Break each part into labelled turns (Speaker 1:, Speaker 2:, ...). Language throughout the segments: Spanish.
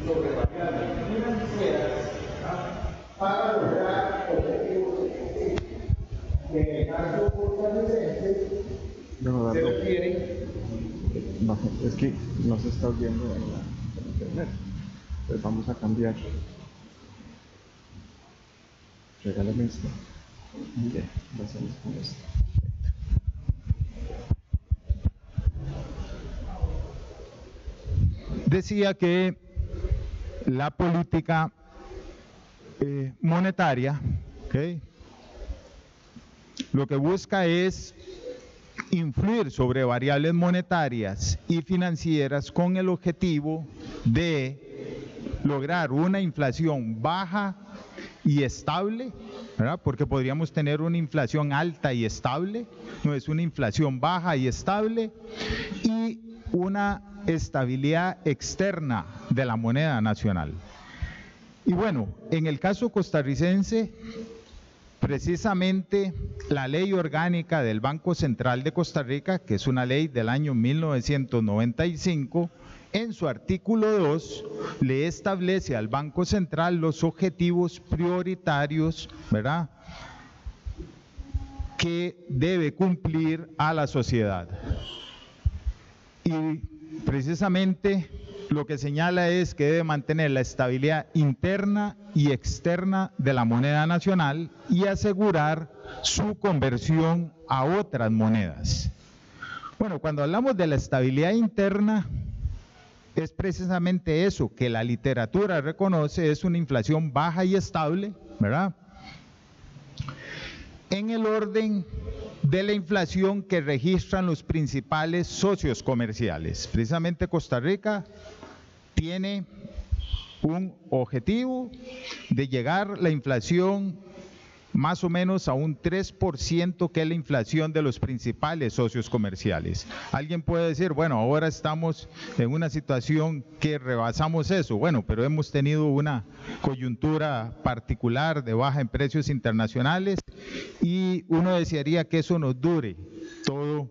Speaker 1: sobre variables financieras para lograr objetivos específicos. En el caso costarricense se refiere.
Speaker 2: No, es que no se está viendo en la internet. Entonces vamos a cambiar. Regálame esto. Mire, lo hacemos con esto.
Speaker 3: Decía que la política monetaria, ¿okay?, lo que busca es influir sobre variables monetarias y financieras con el objetivo de lograr una inflación baja y estable, ¿verdad? Porque podríamos tener una inflación alta y estable, no es una inflación baja y estable, y una estabilidad externa de la moneda nacional. Y bueno, en el caso costarricense, precisamente la ley orgánica del Banco Central de Costa Rica, que es una ley del año 1995, en su artículo 2 le establece al Banco Central los objetivos prioritarios, ¿verdad?, que debe cumplir a la sociedad. Y precisamente lo que señala es que debe mantener la estabilidad interna y externa de la moneda nacional y asegurar su conversión a otras monedas. Bueno, cuando hablamos de la estabilidad interna, es precisamente eso que la literatura reconoce, es una inflación baja y estable, ¿verdad?, en el orden de la inflación que registran los principales socios comerciales. Precisamente Costa Rica tiene un objetivo de llegar la inflación más o menos a un 3%, que es la inflación de los principales socios comerciales. Alguien puede decir, bueno, ahora estamos en una situación que rebasamos eso. Bueno, pero hemos tenido una coyuntura particular de baja en precios internacionales y uno desearía que eso nos dure todo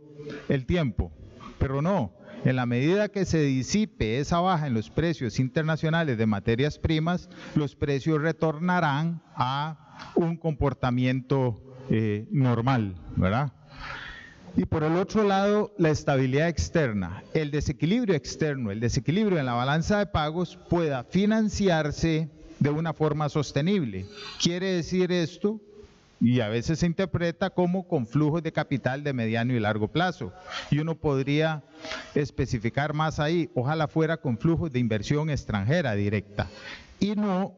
Speaker 3: el tiempo, pero no. En la medida que se disipe esa baja en los precios internacionales de materias primas, los precios retornarán a un comportamiento normal, ¿verdad? Y por el otro lado, la estabilidad externa, el desequilibrio externo, el desequilibrio en la balanza de pagos pueda financiarse de una forma sostenible. Quiere decir esto, y a veces se interpreta como con flujos de capital de mediano y largo plazo. Y uno podría especificar más ahí, ojalá fuera con flujos de inversión extranjera directa. Y no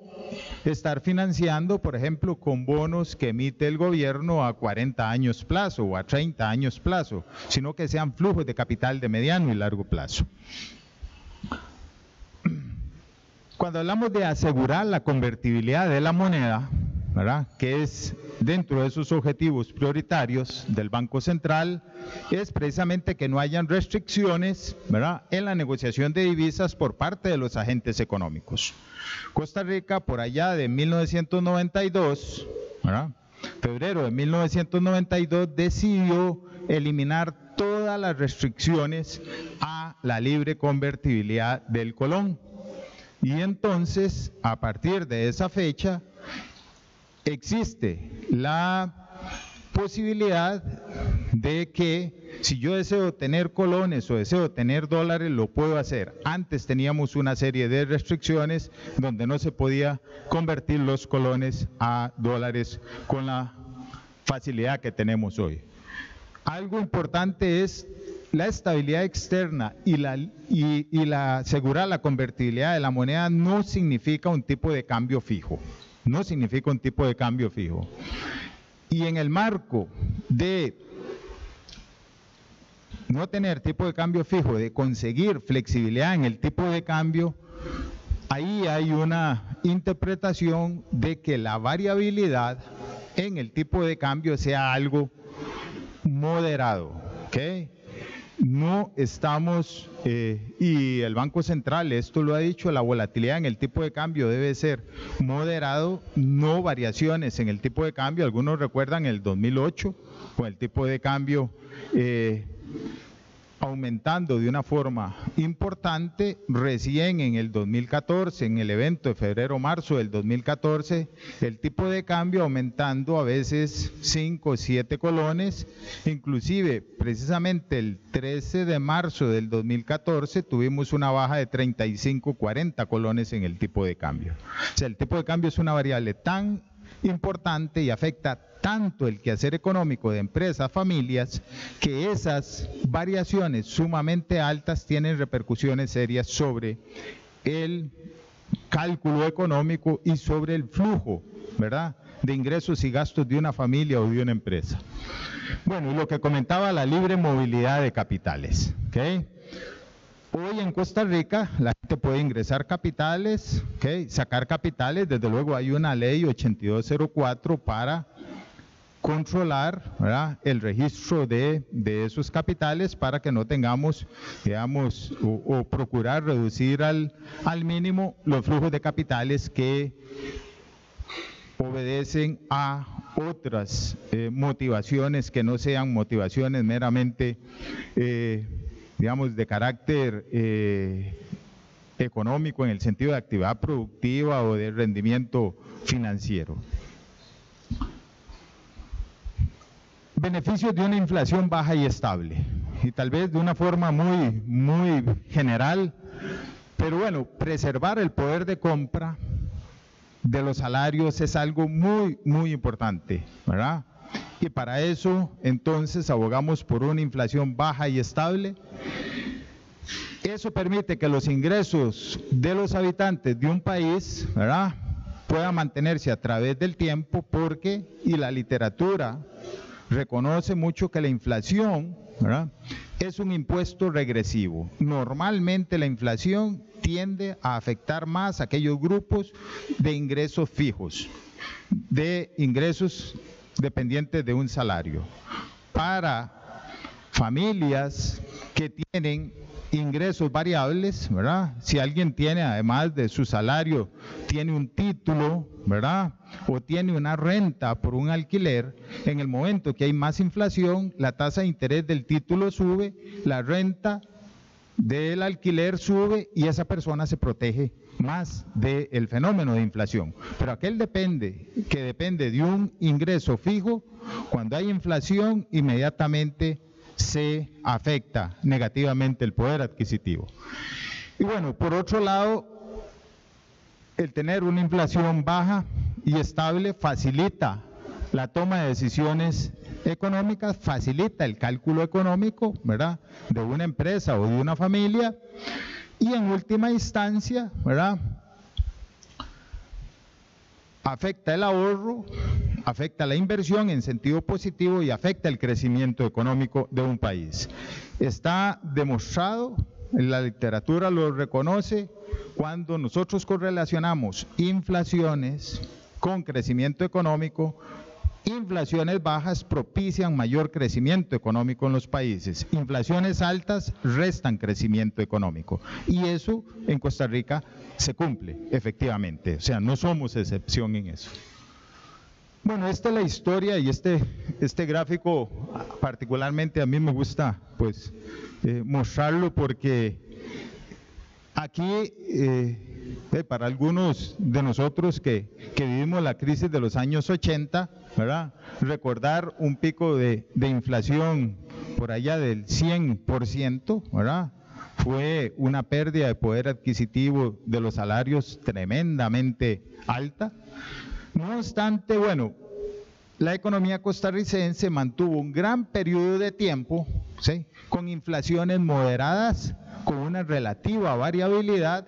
Speaker 3: estar financiando, por ejemplo, con bonos que emite el gobierno a 40 años plazo o a 30 años plazo, sino que sean flujos de capital de mediano y largo plazo. Cuando hablamos de asegurar la convertibilidad de la moneda, ¿verdad?, que es dentro de sus objetivos prioritarios del Banco Central, es precisamente que no hayan restricciones, ¿verdad?, en la negociación de divisas por parte de los agentes económicos. Costa Rica, por allá de 1992, ¿verdad?, febrero de 1992, decidió eliminar todas las restricciones a la libre convertibilidad del colón. Y entonces, a partir de esa fecha, existe la posibilidad de que si yo deseo tener colones o deseo tener dólares, lo puedo hacer. Antes teníamos una serie de restricciones donde no se podía convertir los colones a dólares con la facilidad que tenemos hoy. Algo importante es la estabilidad externa y la asegurar la convertibilidad de la moneda no significa un tipo de cambio fijo. No significa un tipo de cambio fijo. Y en el marco de no tener tipo de cambio fijo, de conseguir flexibilidad en el tipo de cambio, ahí hay una interpretación de que la variabilidad en el tipo de cambio sea algo moderado, ¿ok? No estamos, y el Banco Central esto lo ha dicho, la volatilidad en el tipo de cambio debe ser moderado, no variaciones en el tipo de cambio. Algunos recuerdan el 2008, con el tipo de cambio aumentando de una forma importante. Recién en el 2014, en el evento de febrero-marzo del 2014, el tipo de cambio aumentando a veces 5 o 7 colones, inclusive precisamente el 13 de marzo del 2014 tuvimos una baja de 35, 40 colones en el tipo de cambio. O sea, el tipo de cambio es una variable tan importante y afecta tanto el quehacer económico de empresas, familias, que esas variaciones sumamente altas tienen repercusiones serias sobre el cálculo económico y sobre el flujo, ¿verdad?, de ingresos y gastos de una familia o de una empresa. Bueno, y lo que comentaba, la libre movilidad de capitales, ¿ok? Hoy en Costa Rica la gente puede ingresar capitales, ¿okay?, sacar capitales. Desde luego hay una ley 8204 para controlar, ¿verdad?, el registro de esos capitales para que no tengamos, digamos, o procurar reducir al mínimo los flujos de capitales que obedecen a otras motivaciones que no sean motivaciones meramente digamos, de carácter económico en el sentido de actividad productiva o de rendimiento financiero. Beneficios de una inflación baja y estable, y tal vez de una forma muy general, pero bueno, preservar el poder de compra de los salarios es algo muy importante, ¿verdad? Y para eso, entonces, abogamos por una inflación baja y estable. Eso permite que los ingresos de los habitantes de un país, ¿verdad?, puedan mantenerse a través del tiempo, porque, y la literatura reconoce mucho que la inflación, ¿verdad?, es un impuesto regresivo. Normalmente la inflación tiende a afectar más a aquellos grupos de ingresos fijos, de ingresos dependientes de un salario. Para familias que tienen ingresos variables, ¿verdad?, si alguien tiene, además de su salario, tiene un título, ¿verdad?, o tiene una renta por un alquiler, en el momento que hay más inflación, la tasa de interés del título sube, la renta del alquiler sube y esa persona se protege más del fenómeno de inflación. Pero aquel que depende de un ingreso fijo, cuando hay inflación inmediatamente se afecta negativamente el poder adquisitivo. Y bueno, por otro lado, el tener una inflación baja y estable facilita la toma de decisiones económicas, facilita el cálculo económico, ¿verdad?, de una empresa o de una familia, y en última instancia, ¿verdad?, afecta el ahorro, afecta la inversión en sentido positivo y afecta el crecimiento económico de un país. Está demostrado, la literatura lo reconoce, cuando nosotros correlacionamos inflaciones con crecimiento económico, inflaciones bajas propician mayor crecimiento económico en los países, inflaciones altas restan crecimiento económico, y eso en Costa Rica se cumple efectivamente, o sea, no somos excepción en eso. Bueno, esta es la historia, y este gráfico particularmente a mí me gusta pues mostrarlo, porque aquí para algunos de nosotros que vivimos la crisis de los años 80, ¿verdad?, recordar un pico de inflación por allá del 100%, ¿verdad?, fue una pérdida de poder adquisitivo de los salarios tremendamente alta. No obstante, bueno, la economía costarricense mantuvo un gran periodo de tiempo, ¿sí?, con inflaciones moderadas, con una relativa variabilidad,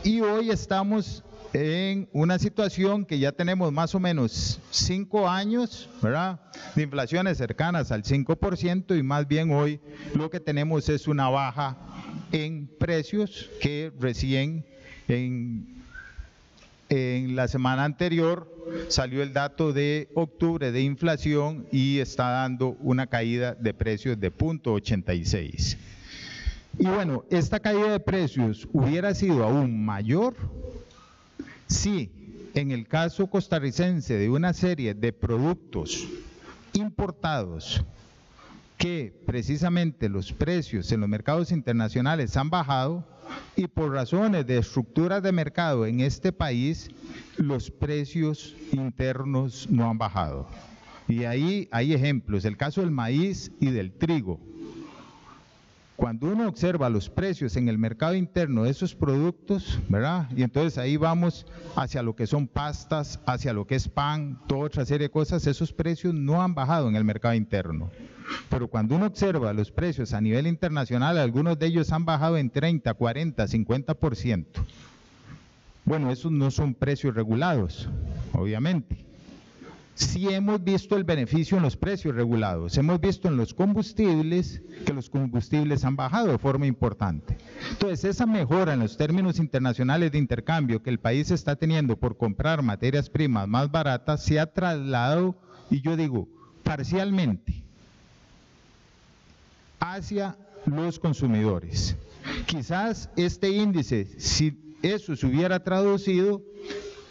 Speaker 3: y hoy estamos en una situación que ya tenemos más o menos 5 años, ¿verdad?, de inflaciones cercanas al 5%, y más bien hoy lo que tenemos es una baja en precios que recién en la semana anterior salió el dato de octubre de inflación y está dando una caída de precios de 0.86. Y bueno, esta caída de precios hubiera sido aún mayor si en el caso costarricense de una serie de productos importados que precisamente los precios en los mercados internacionales han bajado y por razones de estructuras de mercado en este país, los precios internos no han bajado. Y ahí hay ejemplos, el caso del maíz y del trigo. Cuando uno observa los precios en el mercado interno de esos productos, ¿verdad? Y entonces ahí vamos hacia lo que son pastas, hacia lo que es pan, toda otra serie de cosas, esos precios no han bajado en el mercado interno. Pero cuando uno observa los precios a nivel internacional, algunos de ellos han bajado en 30, 40, 50%. Bueno, esos no son precios regulados, obviamente. Sí hemos visto el beneficio en los precios regulados, hemos visto en los combustibles que los combustibles han bajado de forma importante. Entonces, esa mejora en los términos internacionales de intercambio que el país está teniendo por comprar materias primas más baratas se ha trasladado, y yo digo, parcialmente, hacia los consumidores. Quizás este índice, si eso se hubiera traducido,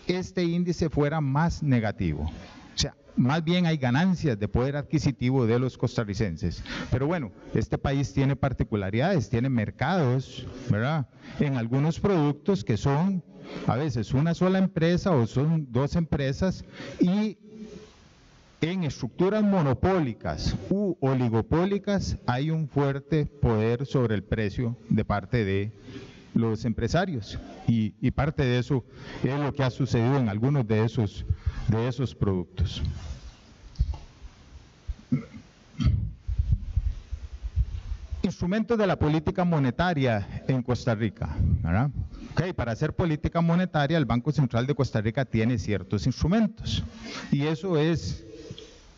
Speaker 3: este índice fuera más negativo. O sea, más bien hay ganancias de poder adquisitivo de los costarricenses. Pero bueno, este país tiene particularidades, tiene mercados, ¿verdad? En algunos productos que son a veces una sola empresa o son dos empresas, y en estructuras monopólicas u oligopólicas hay un fuerte poder sobre el precio de parte de los empresarios, y parte de eso es lo que ha sucedido en algunos de esos productos. Instrumentos de la política monetaria en Costa Rica, ¿verdad? Okay, para hacer política monetaria, el Banco Central de Costa Rica tiene ciertos instrumentos, y eso es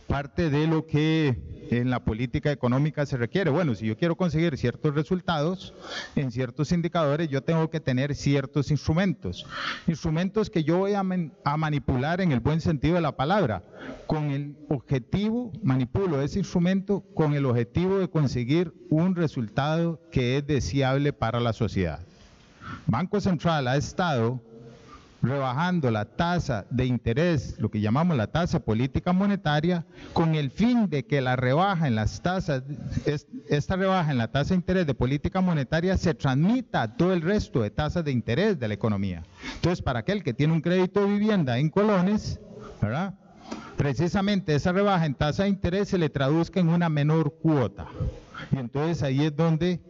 Speaker 3: parte de lo que en la política económica se requiere. Bueno, si yo quiero conseguir ciertos resultados en ciertos indicadores, yo tengo que tener ciertos instrumentos que yo voy a manipular en el buen sentido de la palabra, con el objetivo, manipulo ese instrumento con el objetivo de conseguir un resultado que es deseable para la sociedad. Banco Central ha estado rebajando la tasa de interés, lo que llamamos la tasa política monetaria, con el fin de que la rebaja en las tasas, esta rebaja en la tasa de interés de política monetaria se transmita a todo el resto de tasas de interés de la economía. Entonces, para aquel que tiene un crédito de vivienda en colones, ¿verdad?, precisamente esa rebaja en tasa de interés se le traduzca en una menor cuota. Y entonces ahí es donde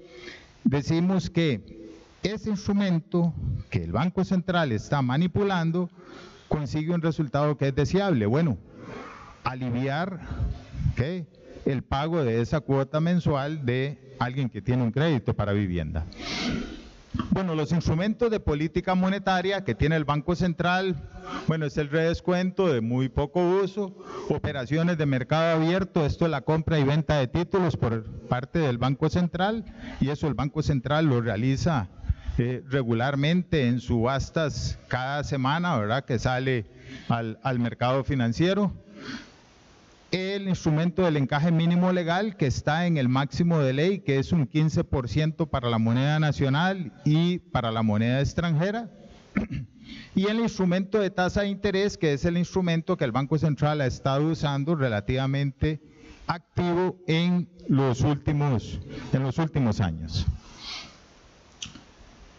Speaker 3: decimos que ese instrumento que el Banco Central está manipulando consigue un resultado que es deseable. Bueno, aliviar el pago de esa cuota mensual de alguien que tiene un crédito para vivienda. Bueno, los instrumentos de política monetaria que tiene el Banco Central, bueno, es el redescuento de muy poco uso, operaciones de mercado abierto, esto es la compra y venta de títulos por parte del Banco Central, y eso el Banco Central lo realiza regularmente en subastas cada semana, ¿verdad?, que sale al mercado financiero. El instrumento del encaje mínimo legal, que está en el máximo de ley, que es un 15% para la moneda nacional y para la moneda extranjera. Y el instrumento de tasa de interés, que es el instrumento que el Banco Central ha estado usando relativamente activo en los últimos años.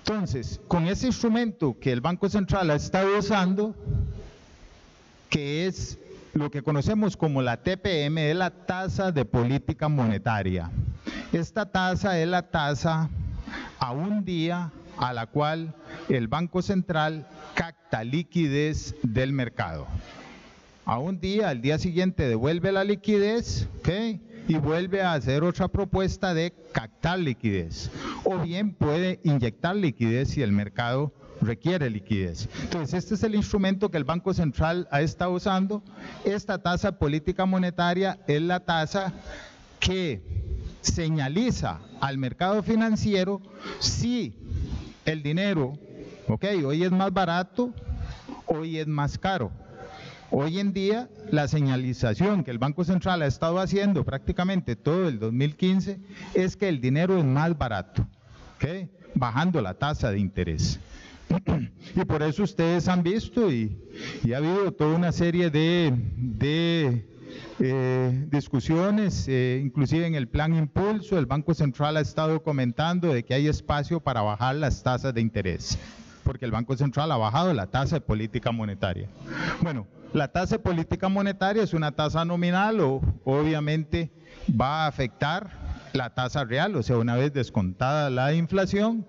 Speaker 3: Entonces, con ese instrumento que el Banco Central ha estado usando, que es lo que conocemos como la TPM, es la tasa de política monetaria. Esta tasa es la tasa a un día a la cual el Banco Central capta liquidez del mercado. A un día, al día siguiente devuelve la liquidez, y vuelve a hacer otra propuesta de captar liquidez, o bien puede inyectar liquidez si el mercado requiere liquidez. Entonces, este es el instrumento que el Banco Central ha estado usando. Esta tasa política monetaria es la tasa que señaliza al mercado financiero si el dinero, hoy es más barato, hoy es más caro. Hoy en día, la señalización que el Banco Central ha estado haciendo prácticamente todo el 2015 es que el dinero es más barato, bajando la tasa de interés. Y por eso ustedes han visto y ha habido toda una serie de discusiones, inclusive en el plan Impulso, el Banco Central ha estado comentando de que hay espacio para bajar las tasas de interés, porque el Banco Central ha bajado la tasa de política monetaria. Bueno, la tasa de política monetaria es una tasa nominal, obviamente va a afectar la tasa real, o sea, una vez descontada la inflación,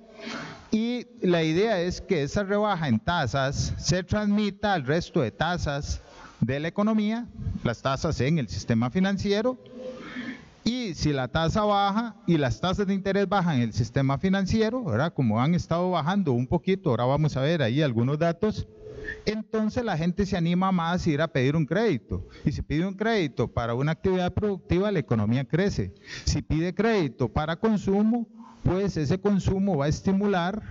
Speaker 3: y la idea es que esa rebaja en tasas se transmita al resto de tasas de la economía, las tasas en el sistema financiero, y si la tasa baja y las tasas de interés bajan en el sistema financiero, ¿verdad? Como han estado bajando un poquito, ahora vamos a ver ahí algunos datos, entonces la gente se anima más a ir a pedir un crédito. Y si pide un crédito para una actividad productiva, la economía crece. Si pide crédito para consumo, pues ese consumo va a estimular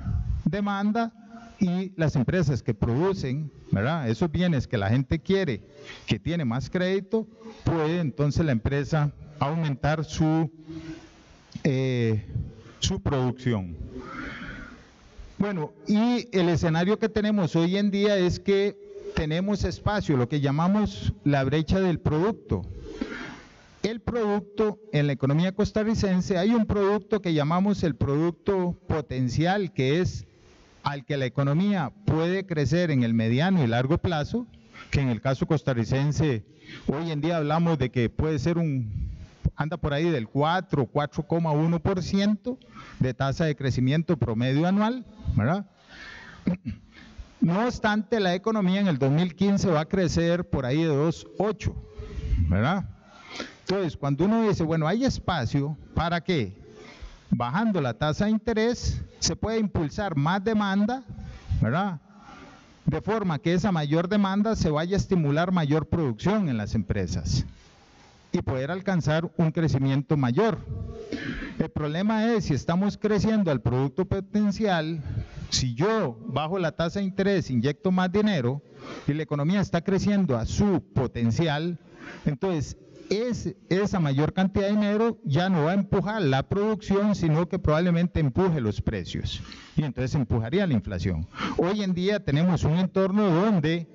Speaker 3: demanda y las empresas que producen, ¿verdad?, esos bienes que la gente quiere, que tiene más crédito, puede entonces la empresa aumentar su producción. Bueno, y el escenario que tenemos hoy en día es que tenemos espacio, lo que llamamos la brecha del producto. El producto en la economía costarricense, hay un producto que llamamos el producto potencial, que es al que la economía puede crecer en el mediano y largo plazo, que en el caso costarricense hoy en día hablamos de que puede ser anda por ahí del 4,1% de tasa de crecimiento promedio anual, ¿verdad? No obstante, la economía en el 2015 va a crecer por ahí de 2,8%, ¿verdad? Entonces, cuando uno dice, bueno, hay espacio, ¿para qué? Bajando la tasa de interés, se puede impulsar más demanda, ¿verdad? De forma que esa mayor demanda se vaya a estimular mayor producción en las empresas y poder alcanzar un crecimiento mayor. El problema es, si estamos creciendo al producto potencial, si yo bajo la tasa de interés, inyecto más dinero y la economía está creciendo a su potencial, entonces esa mayor cantidad de dinero ya no va a empujar la producción, sino que probablemente empuje los precios y entonces empujaría la inflación. Hoy en día tenemos un entorno donde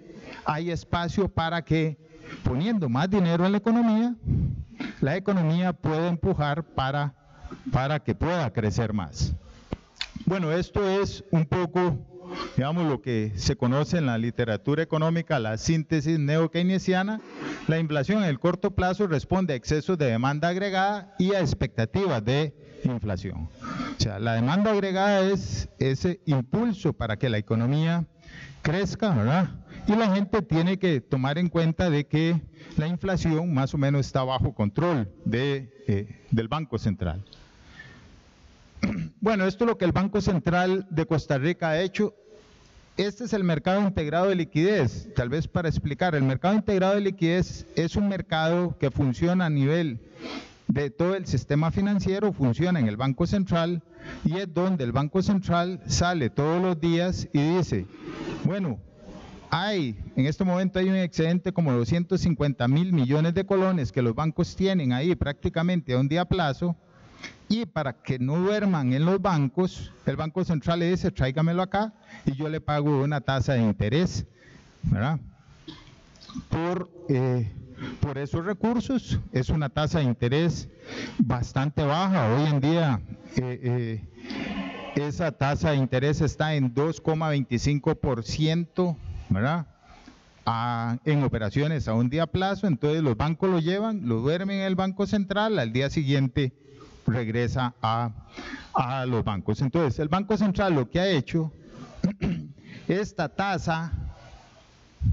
Speaker 3: hay espacio para que, poniendo más dinero en la economía puede empujar para que pueda crecer más. Bueno, esto es un poco, digamos, lo que se conoce en la literatura económica, la síntesis neo-keynesiana. La inflación en el corto plazo responde a excesos de demanda agregada y a expectativas de inflación. O sea, la demanda agregada es ese impulso para que la economía crezca, ¿verdad? Y la gente tiene que tomar en cuenta de que la inflación más o menos está bajo control del Banco Central. Bueno, esto es lo que el Banco Central de Costa Rica ha hecho. Este es el mercado integrado de liquidez. Tal vez para explicar, el mercado integrado de liquidez es un mercado que funciona a nivel de todo el sistema financiero, funciona en el Banco Central y es donde el Banco Central sale todos los días y dice, bueno, en este momento hay un excedente como 250.000 millones de colones que los bancos tienen ahí prácticamente a un día a plazo, y para que no duerman en los bancos, el Banco Central le dice, tráigamelo acá y yo le pago una tasa de interés, ¿verdad? Por esos recursos. Es una tasa de interés bastante baja. Hoy en día esa tasa de interés está en 2,25%, ¿verdad? En operaciones a un día a plazo. Entonces los bancos lo llevan, lo duermen en el Banco Central, al día siguiente regresa a los bancos. Entonces el Banco Central lo que ha hecho, esta tasa,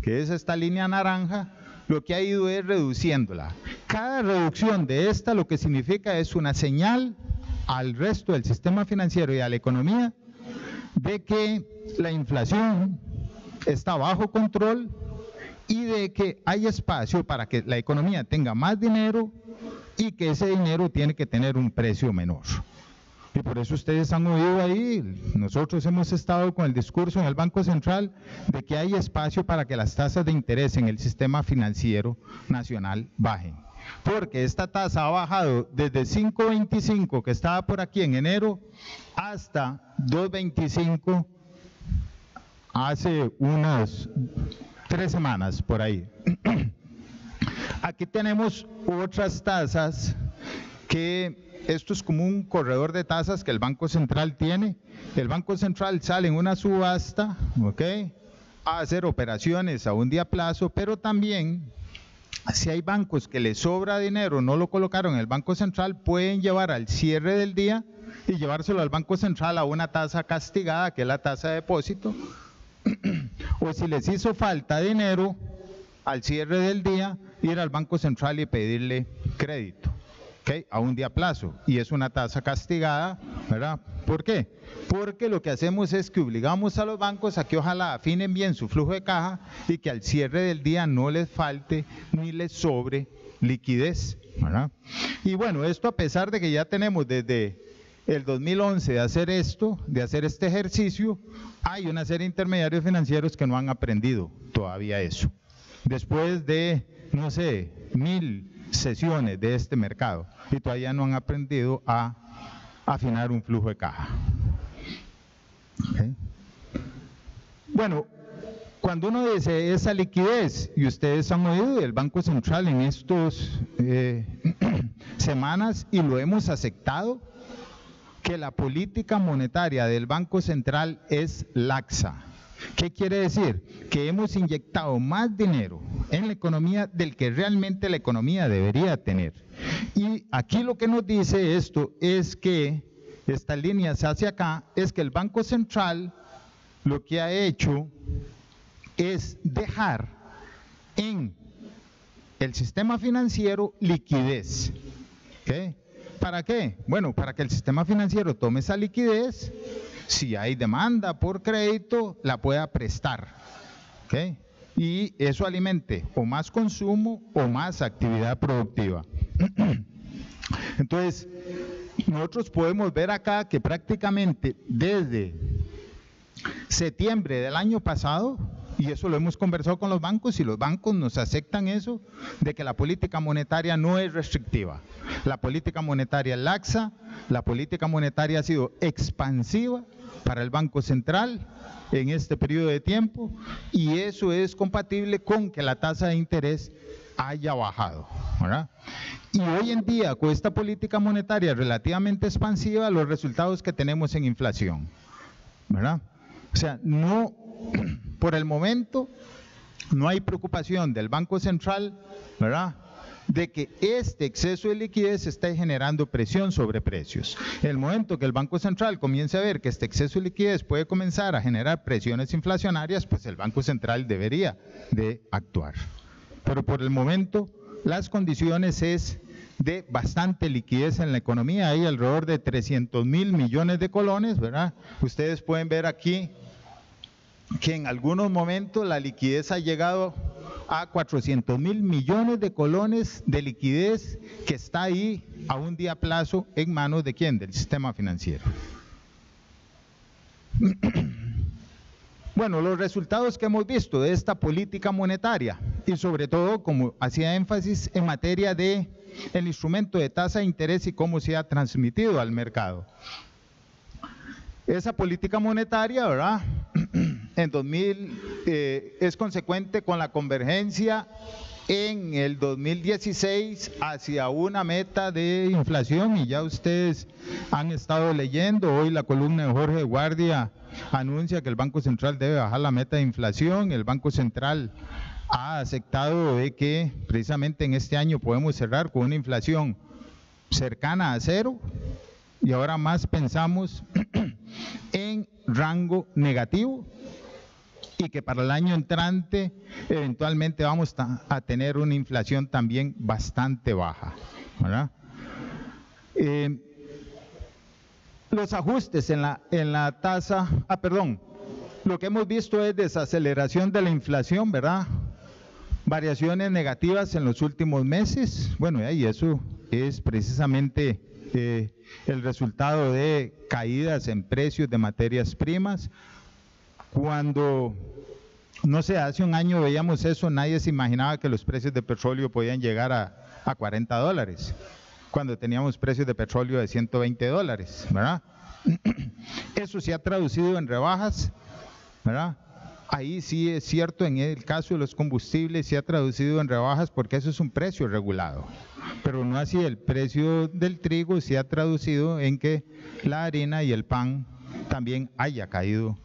Speaker 3: que es esta línea naranja, lo que ha ido es reduciéndola. Cada reducción de esta lo que significa es una señal al resto del sistema financiero y a la economía de que la inflación está bajo control y de que hay espacio para que la economía tenga más dinero y que ese dinero tiene que tener un precio menor. Y por eso ustedes han oído ahí, nosotros hemos estado con el discurso en el Banco Central de que hay espacio para que las tasas de interés en el sistema financiero nacional bajen. Porque esta tasa ha bajado desde 5.25 que estaba por aquí en enero hasta 2.25 hace unas 3 semanas por ahí. Aquí tenemos otras tasas que esto es como un corredor de tasas que el Banco Central tiene. El Banco Central sale en una subasta, ¿ok?, a hacer operaciones a un día plazo, pero también si hay bancos que les sobra dinero, no lo colocaron en el Banco Central, pueden llevar al cierre del día y llevárselo al Banco Central a una tasa castigada, que es la tasa de depósito, o si les hizo falta dinero al cierre del día, ir al Banco Central y pedirle crédito, ¿okay?, a un día plazo, y es una tasa castigada, ¿verdad? ¿Por qué? Porque lo que hacemos es que obligamos a los bancos a que ojalá afinen bien su flujo de caja y que al cierre del día no les falte ni les sobre liquidez, ¿verdad? Y bueno, esto a pesar de que ya tenemos desde el 2011 de hacer esto, de hacer este ejercicio, hay una serie de intermediarios financieros que no han aprendido todavía eso. Después de, no sé, 1000 sesiones de este mercado y todavía no han aprendido a afinar un flujo de caja. ¿Okay? Bueno, cuando uno dice esa liquidez, y ustedes han oído del Banco Central en estos semanas, y lo hemos aceptado, que la política monetaria del Banco Central es laxa. ¿Qué quiere decir? Que hemos inyectado más dinero en la economía del que realmente la economía debería tener. Y aquí lo que nos dice esto es que, esta línea se hace acá, es que el Banco Central lo que ha hecho es dejar en el sistema financiero liquidez. ¿Okay? ¿Para qué? Bueno, para que el sistema financiero tome esa liquidez, si hay demanda por crédito, la pueda prestar, ¿okay?, y eso alimente o más consumo o más actividad productiva. Entonces, nosotros podemos ver acá que prácticamente desde septiembre del año pasado, y eso lo hemos conversado con los bancos, y los bancos nos aceptan eso, de que la política monetaria no es restrictiva. La política monetaria es laxa, la política monetaria ha sido expansiva para el Banco Central en este periodo de tiempo, y eso es compatible con que la tasa de interés haya bajado, ¿verdad? Y hoy en día, con esta política monetaria relativamente expansiva, los resultados que tenemos en inflación, ¿verdad? O sea, no, por el momento, no hay preocupación del Banco Central, ¿verdad?, de que este exceso de liquidez está generando presión sobre precios. En el momento que el Banco Central comience a ver que este exceso de liquidez puede comenzar a generar presiones inflacionarias, pues el Banco Central debería de actuar. Pero por el momento, las condiciones es de bastante liquidez en la economía, hay alrededor de 300.000 millones de colones, ¿verdad? Ustedes pueden ver aquí que en algunos momentos la liquidez ha llegado a 400.000 millones de colones de liquidez que está ahí a un día plazo en manos de ¿quién? Del sistema financiero. Bueno, los resultados que hemos visto de esta política monetaria y sobre todo, como hacía énfasis, en materia de el instrumento de tasa de interés y cómo se ha transmitido al mercado. Esa política monetaria, ¿verdad?, en 2000 es consecuente con la convergencia en el 2016 hacia una meta de inflación, y ya ustedes han estado leyendo, hoy la columna de Jorge Guardia anuncia que el Banco Central debe bajar la meta de inflación. El Banco Central ha aceptado de que precisamente en este año podemos cerrar con una inflación cercana a cero, y ahora más pensamos en rango negativo, y que para el año entrante eventualmente vamos a tener una inflación también bastante baja, ¿verdad? Los ajustes en la tasa, lo que hemos visto es desaceleración de la inflación, ¿verdad? Variaciones negativas en los últimos meses, bueno, y eso es precisamente el resultado de caídas en precios de materias primas. Cuando, no sé, hace un año veíamos eso, nadie se imaginaba que los precios de petróleo podían llegar a $40, cuando teníamos precios de petróleo de $120, ¿verdad? Eso se ha traducido en rebajas, ¿verdad?, ahí sí es cierto, en el caso de los combustibles se ha traducido en rebajas porque eso es un precio regulado, pero no así el precio del trigo se ha traducido en que la harina y el pan también hayan caído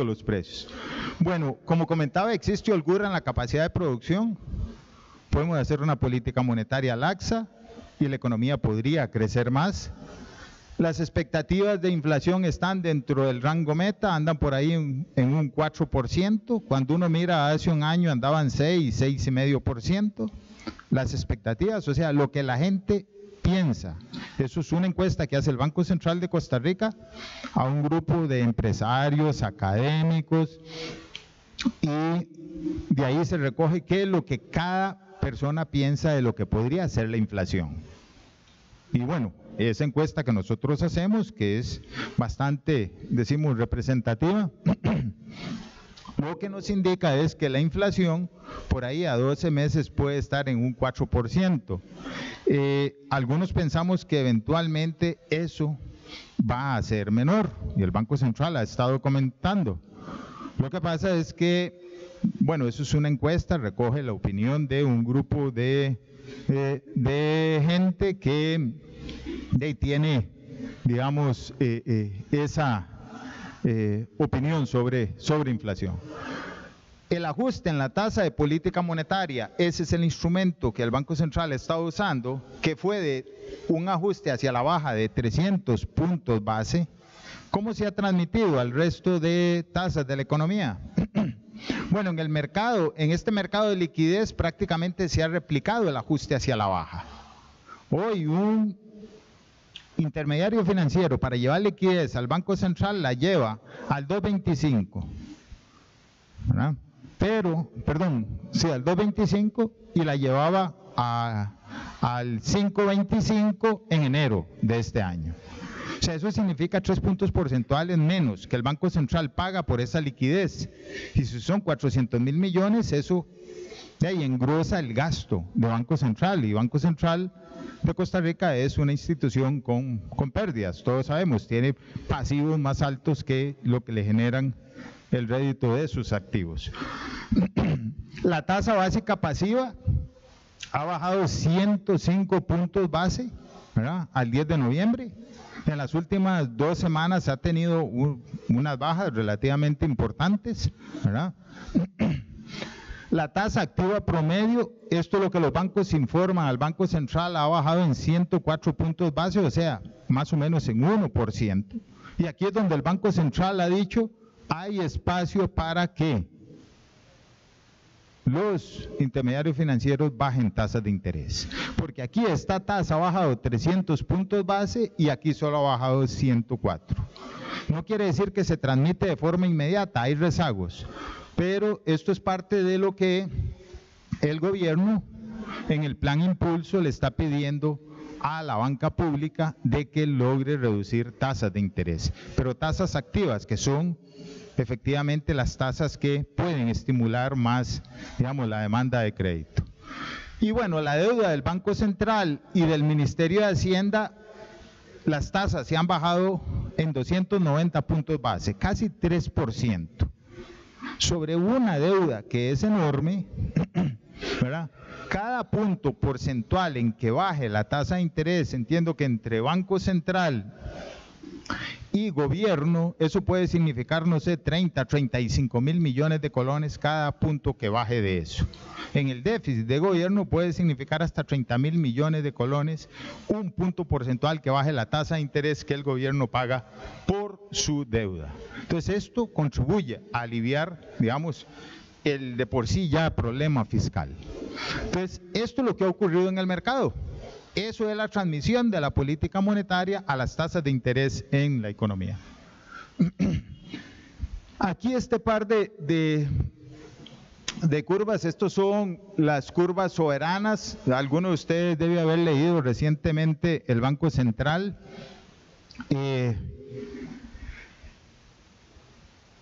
Speaker 3: los precios. Bueno, como comentaba, existe holgura en la capacidad de producción, podemos hacer una política monetaria laxa y la economía podría crecer más. Las expectativas de inflación están dentro del rango meta, andan por ahí en un 4%, cuando uno mira hace un año andaban 6, 6,5%. Las expectativas, o sea, lo que la gente piensa. Eso es una encuesta que hace el Banco Central de Costa Rica a un grupo de empresarios, académicos, y de ahí se recoge qué es lo que cada persona piensa de lo que podría ser la inflación. Y bueno, esa encuesta que nosotros hacemos, que es bastante, decimos, representativa, lo que nos indica es que la inflación por ahí a 12 meses puede estar en un 4%. Algunos pensamos que eventualmente eso va a ser menor, y el Banco Central ha estado comentando. Lo que pasa es que, bueno, eso es una encuesta, recoge la opinión de un grupo de gente que tiene, digamos, esa opinión sobre inflación. El ajuste en la tasa de política monetaria, ese es el instrumento que el Banco Central está usando, que fue de un ajuste hacia la baja de 300 puntos base. ¿Cómo se ha transmitido al resto de tasas de la economía? Bueno, en el mercado, en este mercado de liquidez prácticamente se ha replicado el ajuste hacia la baja. Hoy un intermediario financiero para llevar liquidez al Banco Central la lleva al 2.25, ¿verdad? Al 2.25 y la llevaba al 5.25 en enero de este año. O sea, eso significa 3 puntos porcentuales menos que el Banco Central paga por esa liquidez. Y si son 400,000 millones, eso de ahí engrosa el gasto de Banco Central. Y Banco Central de Costa Rica es una institución con pérdidas, todos sabemos, tiene pasivos más altos que lo que le generan el rédito de sus activos. La tasa básica pasiva ha bajado 105 puntos base, ¿verdad?, al 10 de noviembre. En las últimas 2 semanas ha tenido unas bajas relativamente importantes, ¿verdad? La tasa activa promedio, esto es lo que los bancos informan al Banco Central, ha bajado en 104 puntos base, o sea, más o menos en 1%. Y aquí es donde el Banco Central ha dicho, hay espacio para que los intermediarios financieros bajen tasas de interés. Porque aquí esta tasa ha bajado 300 puntos base y aquí solo ha bajado 104. No quiere decir que se transmite de forma inmediata, hay rezagos. Pero esto es parte de lo que el gobierno en el plan Impulso le está pidiendo a la banca pública de que logre reducir tasas de interés. Pero tasas activas, que son efectivamente las tasas que pueden estimular más, digamos, la demanda de crédito. Y bueno, la deuda del Banco Central y del Ministerio de Hacienda, las tasas se han bajado en 290 puntos base, casi 3%. Sobre una deuda que es enorme, ¿verdad? Cada punto porcentual en que baje la tasa de interés, entiendo que entre Banco Central y gobierno, eso puede significar, no sé, 30, 35,000 millones de colones cada punto que baje de eso. En el déficit de gobierno puede significar hasta 30,000 millones de colones, un punto porcentual que baje la tasa de interés que el gobierno paga por su deuda. Entonces esto contribuye a aliviar, digamos, el de por sí ya problema fiscal. Entonces esto es lo que ha ocurrido en el mercado. Eso es la transmisión de la política monetaria a las tasas de interés en la economía. Aquí este par de curvas, estos son las curvas soberanas. Algunos de ustedes deben haber leído recientemente el Banco Central.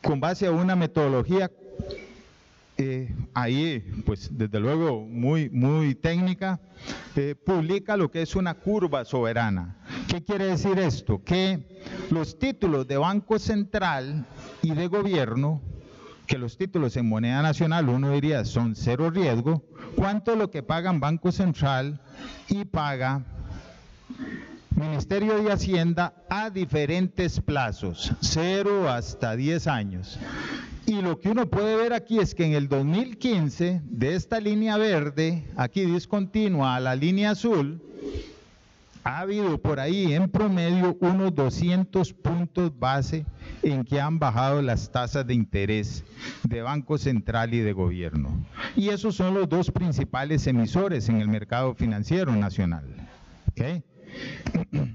Speaker 3: Con base a una metodología ahí, pues desde luego muy técnica, publica lo que es una curva soberana. ¿Qué quiere decir esto? Que los títulos de Banco Central y de gobierno, que los títulos en moneda nacional uno diría son cero riesgo, ¿cuánto es lo que pagan Banco Central y paga Ministerio de Hacienda a diferentes plazos, 0 hasta 10 años? Y lo que uno puede ver aquí es que en el 2015, de esta línea verde, aquí discontinua a la línea azul, ha habido por ahí en promedio unos 200 puntos base en que han bajado las tasas de interés de Banco Central y de gobierno. Y esos son los dos principales emisores en el mercado financiero nacional. ¿Okay?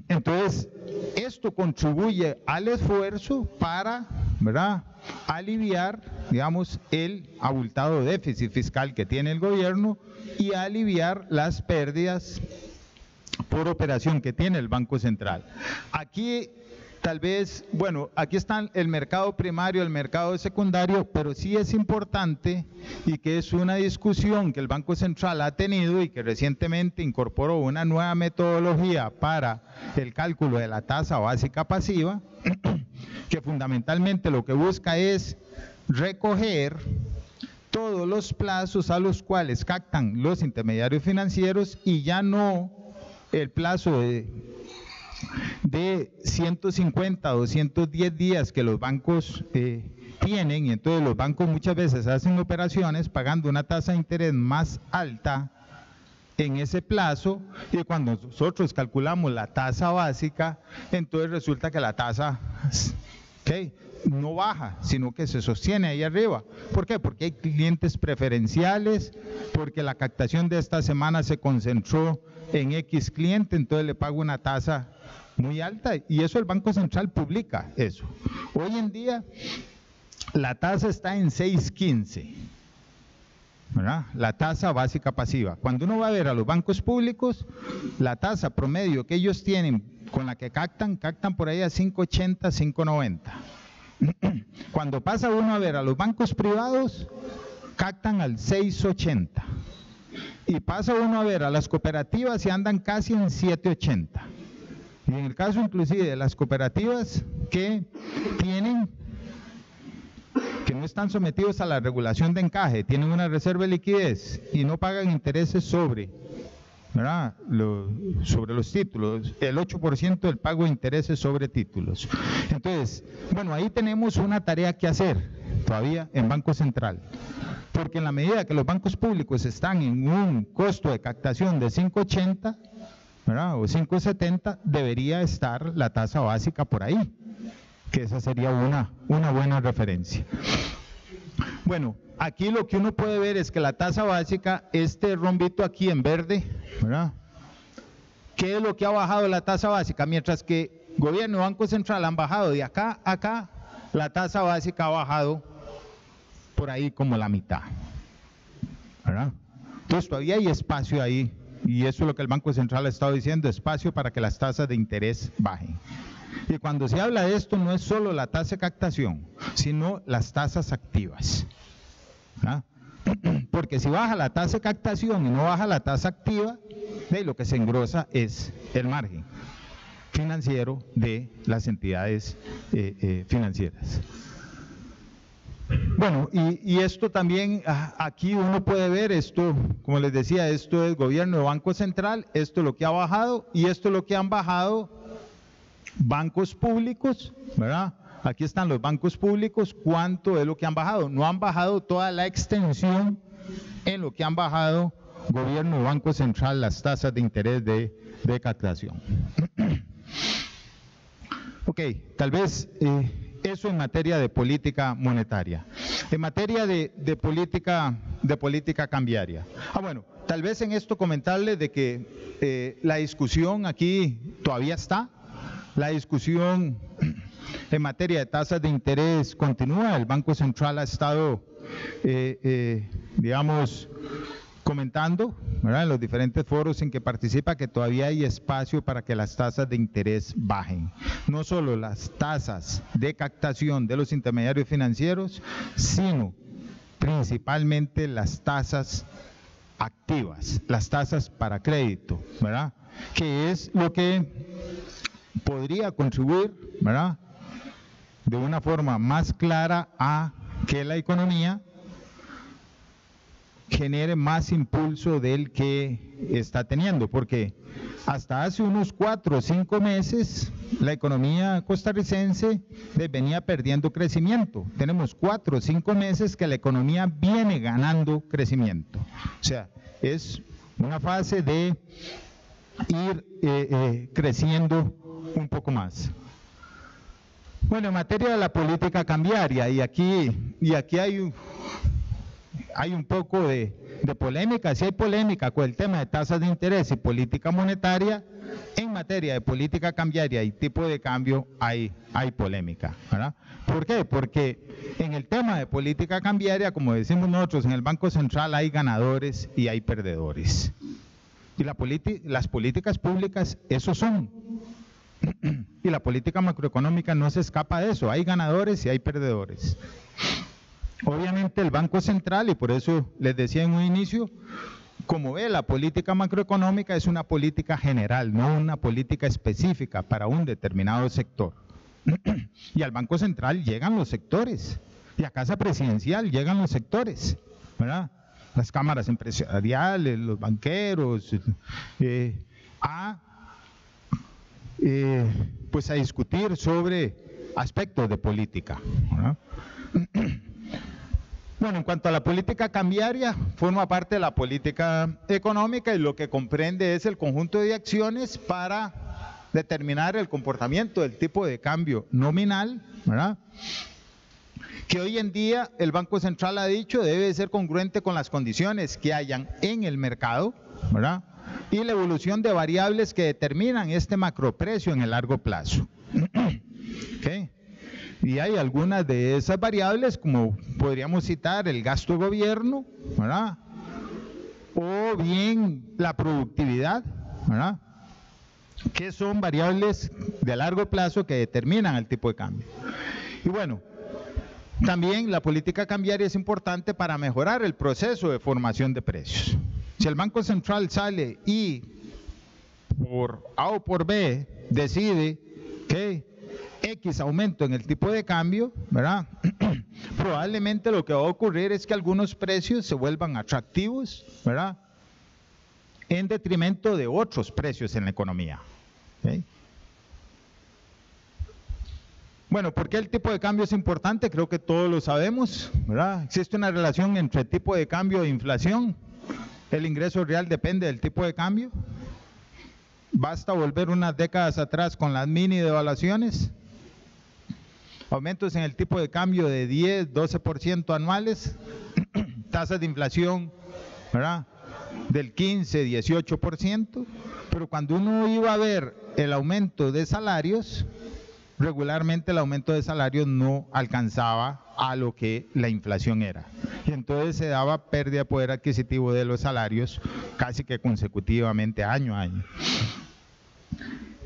Speaker 3: Entonces, esto contribuye al esfuerzo para, ¿verdad?, aliviar, digamos, el abultado déficit fiscal que tiene el gobierno y aliviar las pérdidas por operación que tiene el Banco Central. Aquí tal vez, bueno, aquí están el mercado primario, el mercado secundario, pero sí es importante y que es una discusión que el Banco Central ha tenido y que recientemente incorporó una nueva metodología para el cálculo de la tasa básica pasiva, que fundamentalmente lo que busca es recoger todos los plazos a los cuales captan los intermediarios financieros y ya no el plazo de 150, 210 días que los bancos tienen, y entonces los bancos muchas veces hacen operaciones pagando una tasa de interés más alta en ese plazo, y cuando nosotros calculamos la tasa básica, entonces resulta que la tasa no baja, sino que se sostiene ahí arriba. ¿Por qué? Porque hay clientes preferenciales, porque la captación de esta semana se concentró en X cliente, entonces le pago una tasa muy alta, y eso el Banco Central publica eso. Hoy en día la tasa está en 6.15, ¿verdad? La tasa básica pasiva. Cuando uno va a ver a los bancos públicos, la tasa promedio que ellos tienen con la que captan por ahí a 5.80, 5.90. Cuando pasa uno a ver a los bancos privados, captan al 6.80. Y pasa uno a ver a las cooperativas y andan casi en 7.80. Y en el caso inclusive de las cooperativas que no están sometidos a la regulación de encaje, tienen una reserva de liquidez y no pagan intereses sobre, ¿verdad?, sobre los títulos, el 8% del pago de intereses sobre títulos. Entonces, bueno, ahí tenemos una tarea que hacer todavía en Banco Central, porque en la medida que los bancos públicos están en un costo de captación de 5.80, ¿verdad?, o 5.70, debería estar la tasa básica por ahí, que esa sería una buena referencia. Bueno, aquí lo que uno puede ver es que la tasa básica, este rombito aquí en verde, ¿verdad?, ¿qué es lo que ha bajado la tasa básica? Mientras que gobierno y Banco Central han bajado de acá a acá, la tasa básica ha bajado por ahí como la mitad, ¿verdad? Entonces todavía hay espacio ahí, y eso es lo que el Banco Central ha estado diciendo, espacio para que las tasas de interés bajen. Y cuando se habla de esto no es solo la tasa de captación, sino las tasas activas, ¿verdad? Porque si baja la tasa de captación y no baja la tasa activa, lo que se engrosa es el margen financiero de las entidades financieras. Bueno, y esto también, aquí uno puede ver, esto, como les decía, esto es gobierno de Banco Central, esto es lo que ha bajado, y esto es lo que han bajado bancos públicos, ¿verdad? Aquí están los bancos públicos, ¿cuánto es lo que han bajado? No han bajado toda la extensión en lo que han bajado gobierno y Banco Central las tasas de interés de captación. Ok, tal vez eso en materia de política monetaria. En materia de política cambiaria. Bueno, tal vez en esto comentarles de que la discusión aquí todavía está. La discusión en materia de tasas de interés continúa. El Banco Central ha estado, digamos, comentando, ¿verdad?, en los diferentes foros en que participa, que todavía hay espacio para que las tasas de interés bajen. No solo las tasas de captación de los intermediarios financieros, sino principalmente las tasas activas, las tasas para crédito, ¿verdad?, que es lo que podría contribuir, ¿verdad?, de una forma más clara a que la economía genere más impulso del que está teniendo, porque hasta hace unos 4 o 5 meses la economía costarricense venía perdiendo crecimiento. Tenemos 4 o 5 meses que la economía viene ganando crecimiento. O sea, es una fase de ir creciendo un poco más. Bueno, en materia de la política cambiaria, y aquí hay un poco de polémica. Si hay polémica con el tema de tasas de interés y política monetaria, en materia de política cambiaria y tipo de cambio hay polémica, ¿verdad? ¿Por qué? Porque en el tema de política cambiaria, como decimos nosotros, en el Banco Central hay ganadores y hay perdedores. Y las políticas públicas, esos son. Y la política macroeconómica no se escapa de eso, hay ganadores y hay perdedores. Obviamente el Banco Central, y por eso les decía en un inicio, como ve, la política macroeconómica es una política general, no una política específica para un determinado sector. Y al Banco Central llegan los sectores, y a Casa Presidencial llegan los sectores, ¿verdad? Las cámaras empresariales, los banqueros, pues a discutir sobre aspectos de política, ¿verdad? Bueno, en cuanto a la política cambiaria, forma parte de la política económica y lo que comprende es el conjunto de acciones para determinar el comportamiento del tipo de cambio nominal, ¿verdad?, que hoy en día el Banco Central ha dicho debe ser congruente con las condiciones que hayan en el mercado, ¿verdad?, y la evolución de variables que determinan este macroprecio en el largo plazo. ¿Okay? Y hay algunas de esas variables, como podríamos citar el gasto de gobierno, ¿verdad?, o bien la productividad, ¿verdad?, que son variables de largo plazo que determinan el tipo de cambio. Y bueno, también la política cambiaria es importante para mejorar el proceso de formación de precios. Si el Banco Central sale y por A o por B decide que X aumento en el tipo de cambio, ¿verdad?, probablemente lo que va a ocurrir es que algunos precios se vuelvan atractivos, ¿verdad?, en detrimento de otros precios en la economía. ¿Okay? Bueno, ¿por qué el tipo de cambio es importante? Creo que todos lo sabemos, ¿verdad? Existe una relación entre tipo de cambio e inflación. El ingreso real depende del tipo de cambio. Basta volver unas décadas atrás con las mini devaluaciones. Aumentos en el tipo de cambio de 10, 12% anuales. Tasas de inflación, ¿verdad?, del 15, 18%. Pero cuando uno iba a ver el aumento de salarios, regularmente el aumento de salarios no alcanzaba a lo que la inflación era. Y entonces se daba pérdida de poder adquisitivo de los salarios casi que consecutivamente año a año.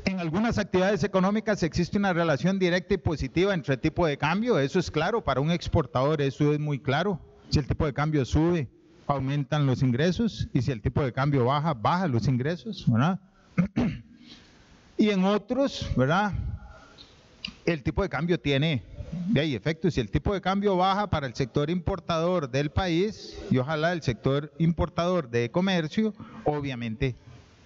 Speaker 3: En algunas actividades económicas existe una relación directa y positiva entre tipo de cambio, eso es claro, para un exportador eso es muy claro. Si el tipo de cambio sube, aumentan los ingresos, y si el tipo de cambio baja, bajan los ingresos, ¿verdad? Y en otros, ¿verdad?, el tipo de cambio tiene efectos. Si el tipo de cambio baja para el sector importador del país, y ojalá el sector importador de comercio, obviamente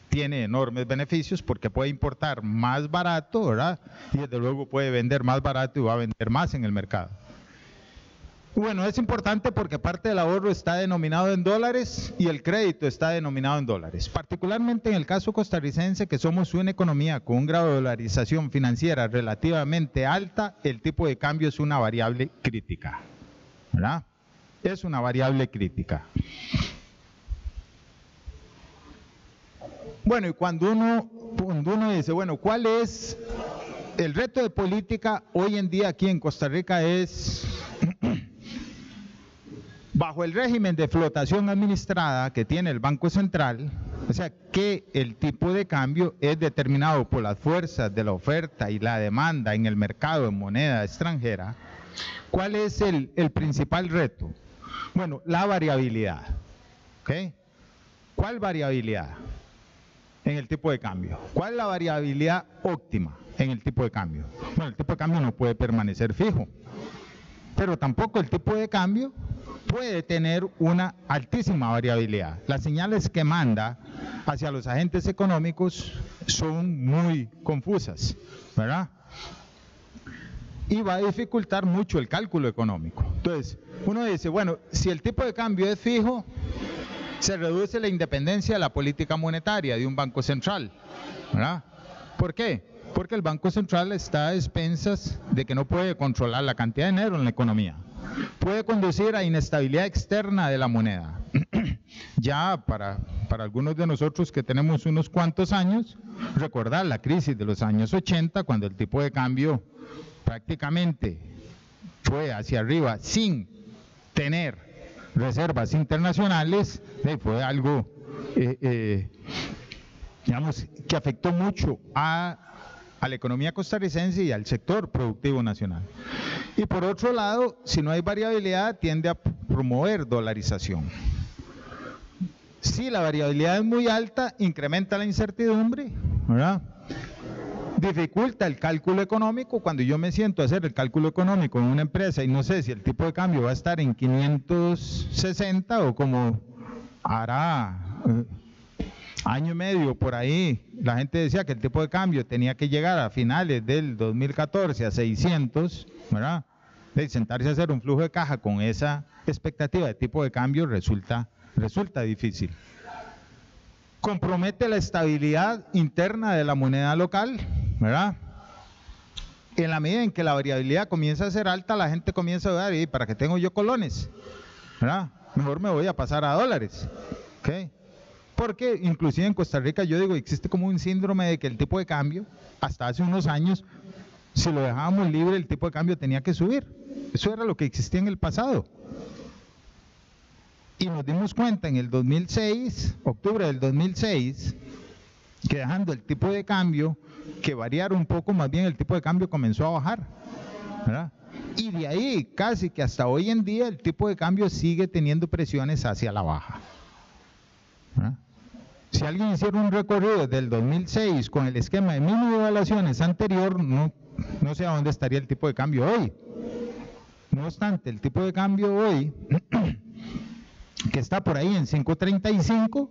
Speaker 3: tiene enormes beneficios porque puede importar más barato, ¿verdad?, y desde luego puede vender más barato y va a vender más en el mercado. Bueno, es importante porque parte del ahorro está denominado en dólares y el crédito está denominado en dólares. Particularmente en el caso costarricense, que somos una economía con un grado de dolarización financiera relativamente alta, el tipo de cambio es una variable crítica, ¿verdad? Es una variable crítica. Bueno, y cuando uno dice, bueno, ¿cuál es el reto de política hoy en día aquí en Costa Rica? Es bajo el régimen de flotación administrada que tiene el Banco Central, o sea que el tipo de cambio es determinado por las fuerzas de la oferta y la demanda en el mercado de moneda extranjera. ¿Cuál es el principal reto? Bueno, la variabilidad. ¿Okay? ¿Cuál variabilidad? en el tipo de cambio. ¿Cuál es la variabilidad óptima en el tipo de cambio? Bueno, el tipo de cambio no puede permanecer fijo, pero tampoco el tipo de cambio puede tener una altísima variabilidad. Las señales que manda hacia los agentes económicos son muy confusas, ¿verdad? Y va a dificultar mucho el cálculo económico. Entonces, uno dice, bueno, si el tipo de cambio es fijo, se reduce la independencia de la política monetaria de un banco central, ¿verdad? ¿Por qué? Porque el Banco Central está a expensas de que no puede controlar la cantidad de dinero en la economía. Puede conducir a inestabilidad externa de la moneda. Ya para algunos de nosotros que tenemos unos cuantos años, recordar la crisis de los años 80, cuando el tipo de cambio prácticamente fue hacia arriba sin tener reservas internacionales, fue algo, digamos, que afectó mucho a la economía costarricense y al sector productivo nacional. Y por otro lado, si no hay variabilidad, tiende a promover dolarización. Si la variabilidad es muy alta, incrementa la incertidumbre, ¿verdad? Dificulta el cálculo económico. Cuando yo me siento a hacer el cálculo económico en una empresa y no sé si el tipo de cambio va a estar en 560 o como hará año y medio por ahí, la gente decía que el tipo de cambio tenía que llegar a finales del 2014 a 600, ¿verdad? De sentarse a hacer un flujo de caja con esa expectativa de tipo de cambio resulta difícil. Compromete la estabilidad interna de la moneda local, ¿verdad? En la medida en que la variabilidad comienza a ser alta, la gente comienza a dudar, ¿y para qué tengo yo colones? ¿Verdad? Mejor me voy a pasar a dólares. ¿Okay? Porque inclusive en Costa Rica yo digo, existe como un síndrome de que el tipo de cambio, hasta hace unos años, si lo dejábamos libre, el tipo de cambio tenía que subir. Eso era lo que existía en el pasado. Y nos dimos cuenta en el 2006, octubre del 2006, que dejando el tipo de cambio que variara un poco, más bien el tipo de cambio comenzó a bajar, ¿verdad? Y de ahí casi que hasta hoy en día el tipo de cambio sigue teniendo presiones hacia la baja, ¿verdad? Si alguien hiciera un recorrido desde el 2006 con el esquema de mínimo de evaluaciones anterior, no sé a dónde estaría el tipo de cambio hoy. No obstante, el tipo de cambio hoy, que está por ahí en 5.35,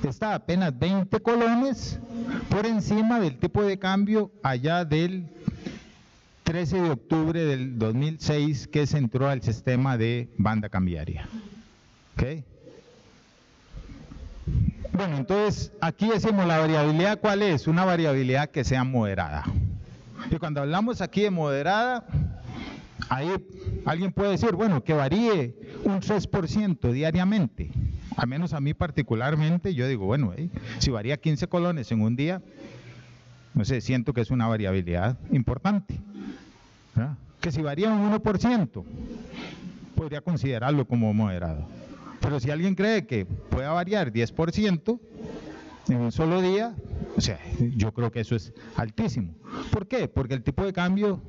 Speaker 3: está apenas 20 colones por encima del tipo de cambio allá del 13 de octubre del 2006 que se entró al sistema de banda cambiaria. ¿Okay? Bueno, entonces aquí decimos la variabilidad, ¿cuál es? Una variabilidad que sea moderada. Y cuando hablamos aquí de moderada, ahí alguien puede decir, bueno, que varíe un 3% diariamente. Al menos a mí particularmente, yo digo, bueno, si varía 15 colones en un día, no sé, siento que es una variabilidad importante, ¿verdad? Que si varía un 1%, podría considerarlo como moderado. Pero si alguien cree que pueda variar 10% en un solo día, o sea, yo creo que eso es altísimo. ¿Por qué? Porque el tipo de cambio,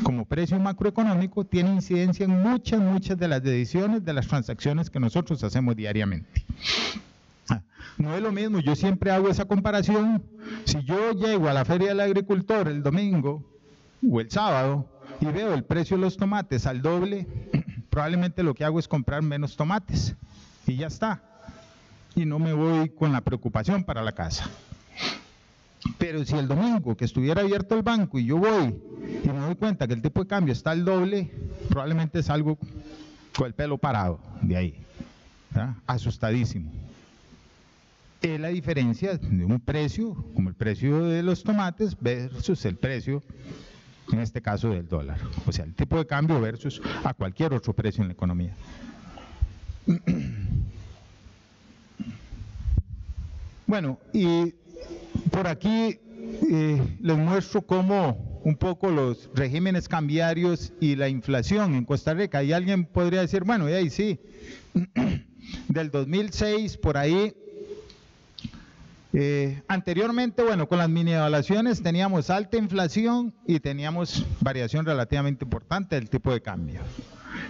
Speaker 3: como precio macroeconómico, tiene incidencia en muchas de las decisiones de las transacciones que nosotros hacemos diariamente. No es lo mismo, yo siempre hago esa comparación. Si yo llego a la Feria del Agricultor el domingo o el sábado y veo el precio de los tomates al doble, probablemente lo que hago es comprar menos tomates y ya está. Y no me voy con la preocupación para la casa. Pero si el domingo que estuviera abierto el banco y yo voy y me doy cuenta que el tipo de cambio está al doble, probablemente salgo con el pelo parado de ahí, ¿verdad? Asustadísimo. Es la diferencia de un precio, como el precio de los tomates versus el precio, en este caso, del dólar. O sea, el tipo de cambio versus a cualquier otro precio en la economía. Bueno, y por aquí les muestro cómo un poco los regímenes cambiarios y la inflación en Costa Rica. Y alguien podría decir, bueno, y ahí sí, del 2006 por ahí, anteriormente, bueno, con las mini evaluaciones teníamos alta inflación y teníamos variación relativamente importante del tipo de cambio.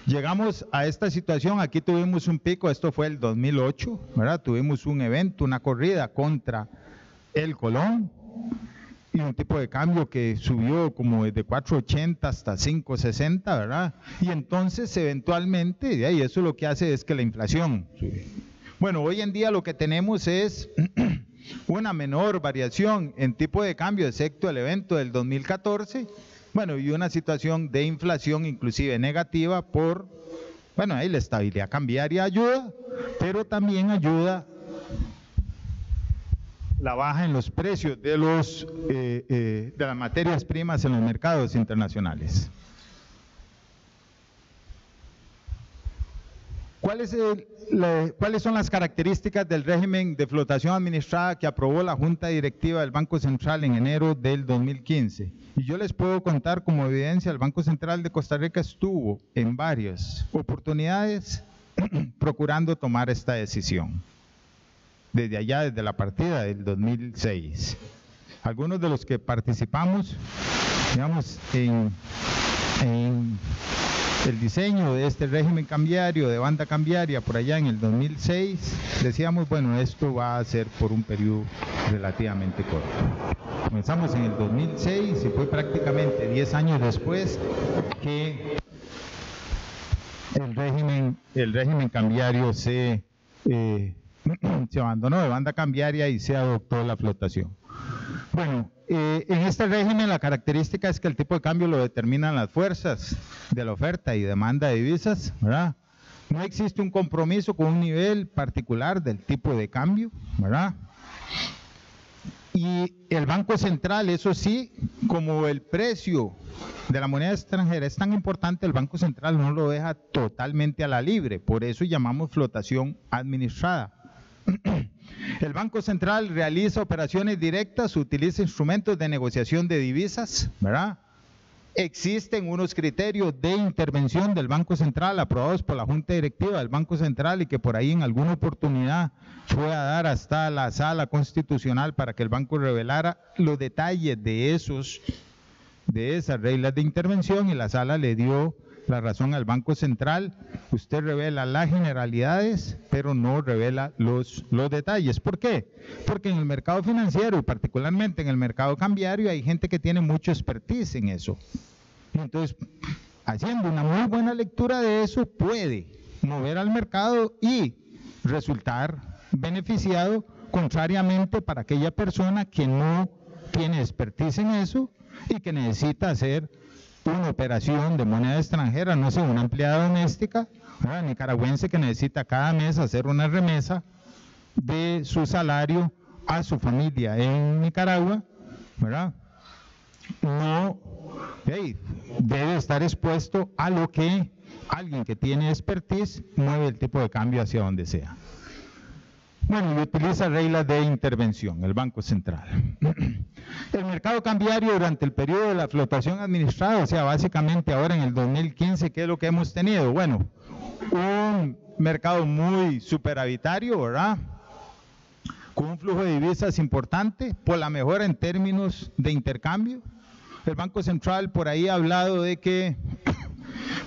Speaker 3: Llegamos a esta situación, aquí tuvimos un pico, esto fue el 2008, ¿verdad? Tuvimos un evento, una corrida contra el colón, y un tipo de cambio que subió como desde 4.80 hasta 5.60, ¿verdad? Y entonces eventualmente, y ahí eso lo que hace es que la inflación sube. Bueno, hoy en día lo que tenemos es una menor variación en tipo de cambio, excepto el evento del 2014, bueno, y una situación de inflación inclusive negativa por, bueno, ahí la estabilidad cambiaria ayuda, pero también ayuda la baja en los precios de las materias primas en los mercados internacionales. ¿Cuáles son las características del régimen de flotación administrada que aprobó la Junta Directiva del Banco Central en enero del 2015? Y yo les puedo contar como evidencia, el Banco Central de Costa Rica estuvo en varias oportunidades procurando tomar esta decisión. Desde allá, desde la partida del 2006. Algunos de los que participamos, digamos, en el diseño de este régimen cambiario, de banda cambiaria, por allá en el 2006, decíamos, bueno, esto va a ser por un periodo relativamente corto. Comenzamos en el 2006 y fue prácticamente 10 años después que el régimen cambiario se abandonó de banda cambiaria y se adoptó la flotación. Bueno, en este régimen la característica es que el tipo de cambio lo determinan las fuerzas de la oferta y demanda de divisas, ¿verdad? No existe un compromiso con un nivel particular del tipo de cambio, ¿verdad? Y el Banco Central, eso sí, como el precio de la moneda extranjera es tan importante, el Banco Central no lo deja totalmente a la libre, por eso llamamos flotación administrada. El Banco Central realiza operaciones directas, utiliza instrumentos de negociación de divisas, ¿verdad? Existen unos criterios de intervención del Banco Central aprobados por la Junta Directiva del Banco Central y que por ahí en alguna oportunidad fue a dar hasta la Sala Constitucional para que el banco revelara los detalles de esas reglas de intervención, y la Sala le dio la razón al Banco Central. Usted revela las generalidades, pero no revela los detalles. ¿Por qué? Porque en el mercado financiero y particularmente en el mercado cambiario hay gente que tiene mucho expertise en eso. Entonces, haciendo una muy buena lectura de eso, puede mover al mercado y resultar beneficiado, contrariamente para aquella persona que no tiene expertise en eso y que necesita hacer una operación de moneda extranjera, no sé, una empleada doméstica, ¿verdad?, nicaragüense, que necesita cada mes hacer una remesa de su salario a su familia en Nicaragua, ¿verdad? No debe estar expuesto a lo que alguien que tiene expertise mueve el tipo de cambio hacia donde sea. Bueno, y utiliza reglas de intervención, el Banco Central. El mercado cambiario durante el periodo de la flotación administrada, o sea, básicamente ahora en el 2015, ¿qué es lo que hemos tenido? Bueno, un mercado muy superavitario, ¿verdad?, con un flujo de divisas importante, por la mejora en términos de intercambio. El Banco Central por ahí ha hablado de que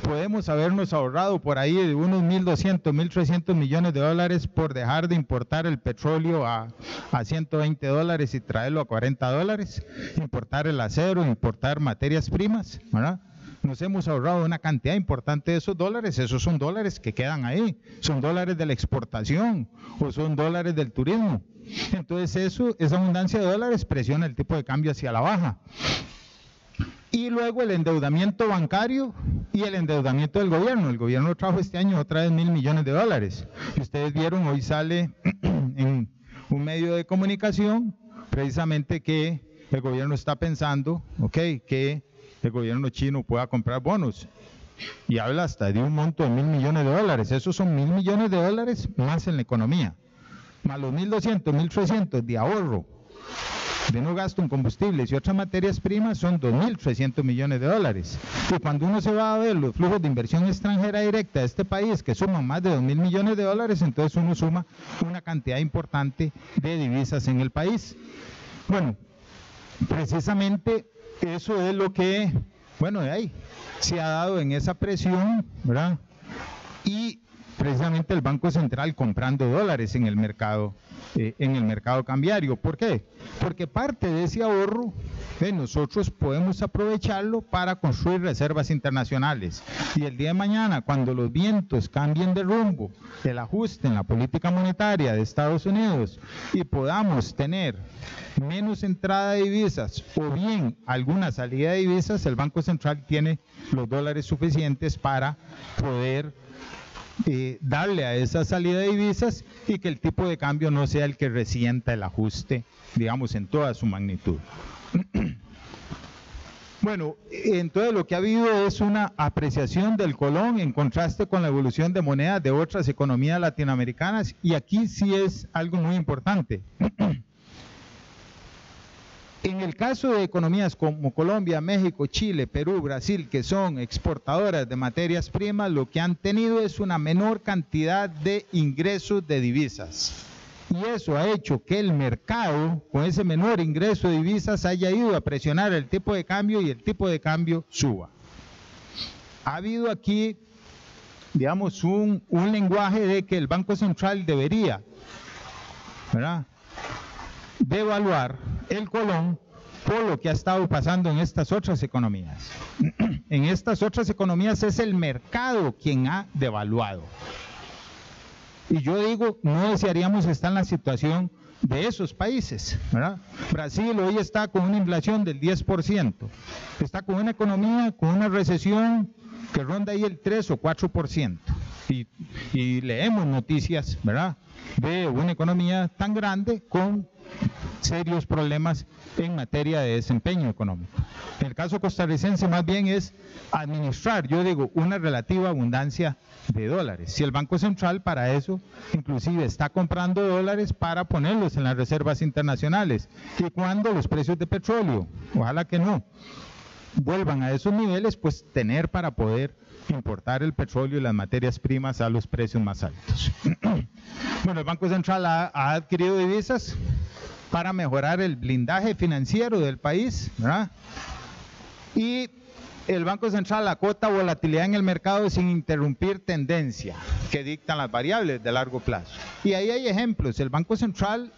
Speaker 3: podemos habernos ahorrado por ahí de unos 1.200, 1.300 millones de dólares por dejar de importar el petróleo a $120 y traerlo a $40, importar el acero, importar materias primas, ¿verdad? Nos hemos ahorrado una cantidad importante de esos dólares. Esos son dólares que quedan ahí, son dólares de la exportación o son dólares del turismo. Entonces esa abundancia de dólares presiona el tipo de cambio hacia la baja. Y luego el endeudamiento bancario y el endeudamiento del gobierno. El gobierno trajo este año otra vez 1.000 millones de dólares. Y ustedes vieron, hoy sale en un medio de comunicación precisamente que el gobierno está pensando, que el gobierno chino pueda comprar bonos. Y habla hasta de un monto de 1.000 millones de dólares. Esos son 1.000 millones de dólares más en la economía. Más los 1.200, 1.300 de ahorro, de no gasto en combustibles y otras materias primas, son 2.300 millones de dólares. Y cuando uno se va a ver los flujos de inversión extranjera directa de este país, que suman más de 2.000 millones de dólares, entonces uno suma una cantidad importante de divisas en el país. Bueno, precisamente eso es lo que, bueno, de ahí se ha dado en esa presión, ¿verdad? Y precisamente el Banco Central comprando dólares en el mercado cambiario. ¿Por qué? Porque parte de ese ahorro nosotros podemos aprovecharlo para construir reservas internacionales. Y el día de mañana, cuando los vientos cambien de rumbo, el ajuste en la política monetaria de Estados Unidos y podamos tener menos entrada de divisas o bien alguna salida de divisas, el Banco Central tiene los dólares suficientes para poder darle a esa salida de divisas y que el tipo de cambio no sea el que resienta el ajuste, digamos, en toda su magnitud. Bueno, entonces lo que ha habido es una apreciación del colón en contraste con la evolución de monedas de otras economías latinoamericanas, y aquí sí es algo muy importante. En el caso de economías como Colombia, México, Chile, Perú, Brasil, que son exportadoras de materias primas, lo que han tenido es una menor cantidad de ingresos de divisas. Y eso ha hecho que el mercado, con ese menor ingreso de divisas, haya ido a presionar el tipo de cambio y el tipo de cambio suba. Ha habido aquí, digamos, un lenguaje de que el Banco Central debería, ¿verdad?, devaluar el colón por lo que ha estado pasando en estas otras economías. En estas otras economías es el mercado quien ha devaluado. Y yo digo, no desearíamos estar en la situación de esos países, ¿verdad? Brasil hoy está con una inflación del 10%, está con una economía, con una recesión que ronda ahí el 3 o 4%. Y leemos noticias, ¿verdad?, de una economía tan grande con serios problemas en materia de desempeño económico. En el caso costarricense más bien es administrar, yo digo, una relativa abundancia de dólares. Si el Banco Central para eso inclusive está comprando dólares para ponerlos en las reservas internacionales, y cuando los precios de petróleo, ojalá que no, vuelvan a esos niveles, pues tener para poder importar el petróleo y las materias primas a los precios más altos. Bueno, el Banco Central ha adquirido divisas para mejorar el blindaje financiero del país, ¿verdad? Y el Banco Central acota volatilidad en el mercado sin interrumpir tendencia que dictan las variables de largo plazo. Y ahí hay ejemplos. El Banco Central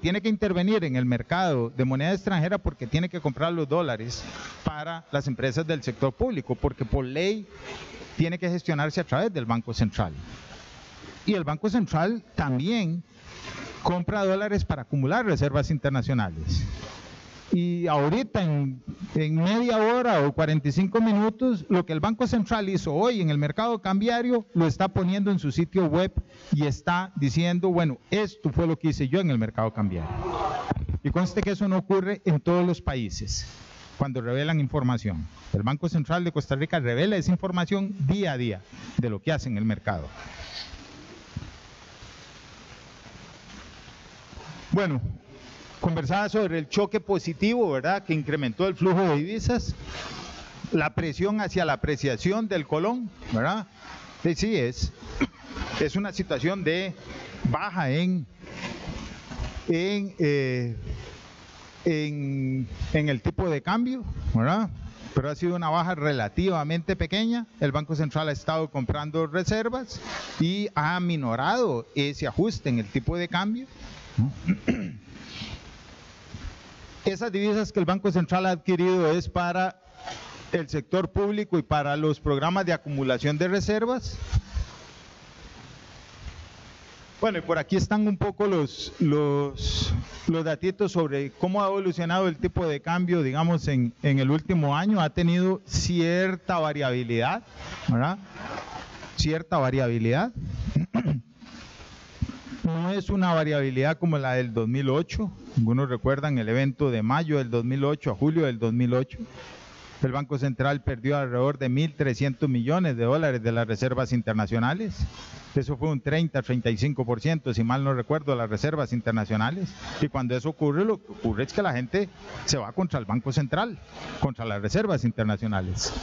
Speaker 3: tiene que intervenir en el mercado de moneda extranjera porque tiene que comprar los dólares para las empresas del sector público, porque por ley tiene que gestionarse a través del Banco Central. Y el Banco Central también compra dólares para acumular reservas internacionales. Y ahorita en media hora o 45 minutos, lo que el Banco Central hizo hoy en el mercado cambiario, lo está poniendo en su sitio web y está diciendo, bueno, esto fue lo que hice yo en el mercado cambiario. Y conste que eso no ocurre en todos los países cuando revelan información. El Banco Central de Costa Rica revela esa información día a día de lo que hace en el mercado. Bueno, conversaba sobre el choque positivo, ¿verdad?, que incrementó el flujo de divisas, la presión hacia la apreciación del colón, ¿verdad? Sí, es una situación de baja en el tipo de cambio, ¿verdad?, pero ha sido una baja relativamente pequeña. El Banco Central ha estado comprando reservas y ha aminorado ese ajuste en el tipo de cambio. Esas divisas que el Banco Central ha adquirido es para el sector público y para los programas de acumulación de reservas. Bueno, y por aquí están un poco los datitos sobre cómo ha evolucionado el tipo de cambio, digamos, en el último año. Ha tenido cierta variabilidad, ¿verdad? Cierta variabilidad. No es una variabilidad como la del 2008. Algunos recuerdan el evento de mayo del 2008 a julio del 2008. El Banco Central perdió alrededor de 1.300 millones de dólares de las reservas internacionales. Eso fue un 30-35%, si mal no recuerdo, de las reservas internacionales. Y cuando eso ocurre, lo que ocurre es que la gente se va contra el Banco Central, contra las reservas internacionales.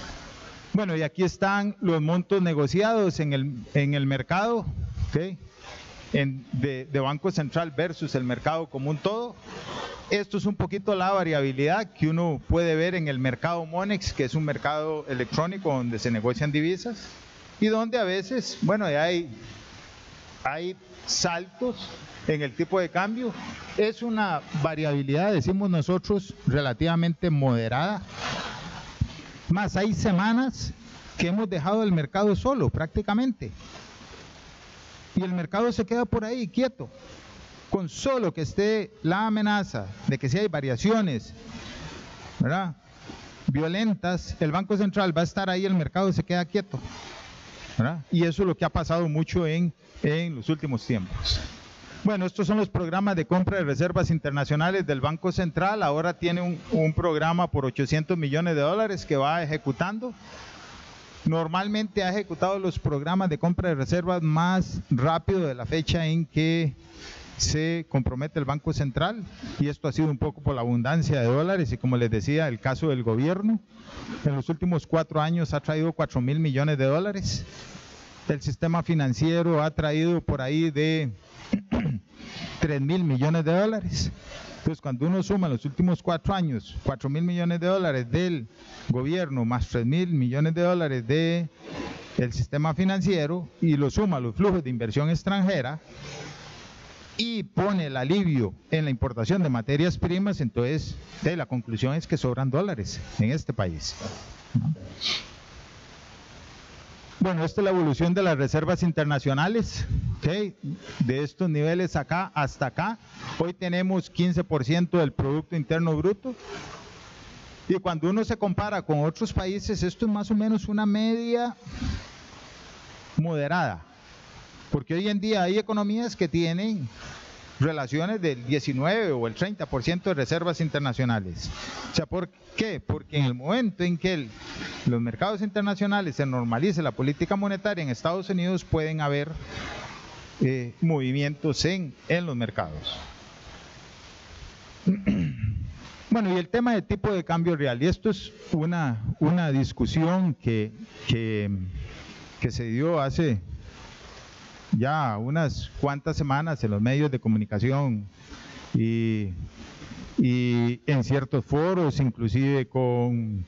Speaker 3: Bueno, y aquí están los montos negociados en el mercado, ¿okay?, de Banco Central versus el mercado como un todo. Esto es un poquito la variabilidad que uno puede ver en el mercado Monex, que es un mercado electrónico donde se negocian divisas y donde a veces, bueno, hay hay saltos en el tipo de cambio. Es una variabilidad, decimos nosotros, relativamente moderada. Más hay semanas que hemos dejado el mercado solo prácticamente. Y el mercado se queda por ahí quieto. Con solo que esté la amenaza de que si hay variaciones, ¿verdad?, violentas, el Banco Central va a estar ahí, el mercado se queda quieto, ¿verdad? Y eso es lo que ha pasado mucho en los últimos tiempos. Bueno, estos son los programas de compra de reservas internacionales del Banco Central. Ahora tiene un programa por $800 millones que va ejecutando. Normalmente ha ejecutado los programas de compra de reservas más rápido de la fecha en que se compromete el Banco Central, y esto ha sido un poco por la abundancia de dólares y, como les decía, el caso del gobierno. En los últimos 4 años ha traído $4.000 millones. El sistema financiero ha traído por ahí de $3.000 millones. Entonces, cuando uno suma los últimos 4 años, $4.000 millones del gobierno más $3.000 millones del sistema financiero, y lo suma a los flujos de inversión extranjera y pone el alivio en la importación de materias primas, entonces la conclusión es que sobran dólares en este país, ¿no? Bueno, esta es la evolución de las reservas internacionales, ¿okay? De estos niveles acá hasta acá. Hoy tenemos 15% del Producto Interno Bruto. Y cuando uno se compara con otros países, esto es más o menos una media moderada. Porque hoy en día hay economías que tienen relaciones del 19 o el 30% de reservas internacionales. O sea, ¿por qué? Porque en el momento en que los mercados internacionales se normalice la política monetaria en Estados Unidos, pueden haber movimientos en los mercados. Bueno, y el tema del tipo de cambio real, y esto es una discusión que se dio hace ya unas cuantas semanas en los medios de comunicación y en ciertos foros, inclusive con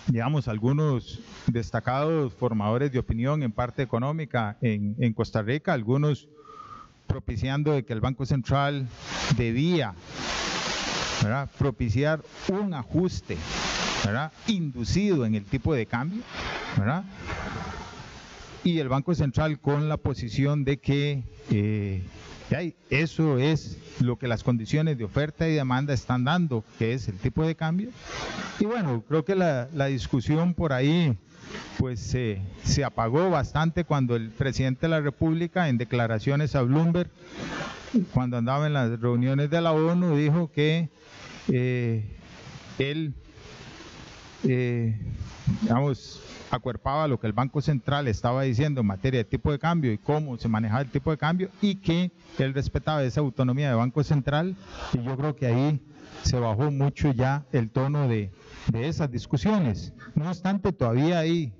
Speaker 3: digamos, algunos destacados formadores de opinión en parte económica en Costa Rica, algunos propiciando de que el Banco Central debía, ¿verdad?, propiciar un ajuste, ¿verdad?, inducido en el tipo de cambio, ¿verdad?, y el Banco Central con la posición de que eso es lo que las condiciones de oferta y demanda están dando, que es el tipo de cambio. Y bueno, creo que la discusión por ahí pues se apagó bastante cuando el presidente de la República, en declaraciones a Bloomberg, cuando andaba en las reuniones de la ONU, dijo que él digamos, acuerpaba lo que el Banco Central estaba diciendo en materia de tipo de cambio y cómo se manejaba el tipo de cambio, y que él respetaba esa autonomía de Banco Central. Y yo creo que ahí se bajó mucho ya el tono de esas discusiones. No obstante, todavía hay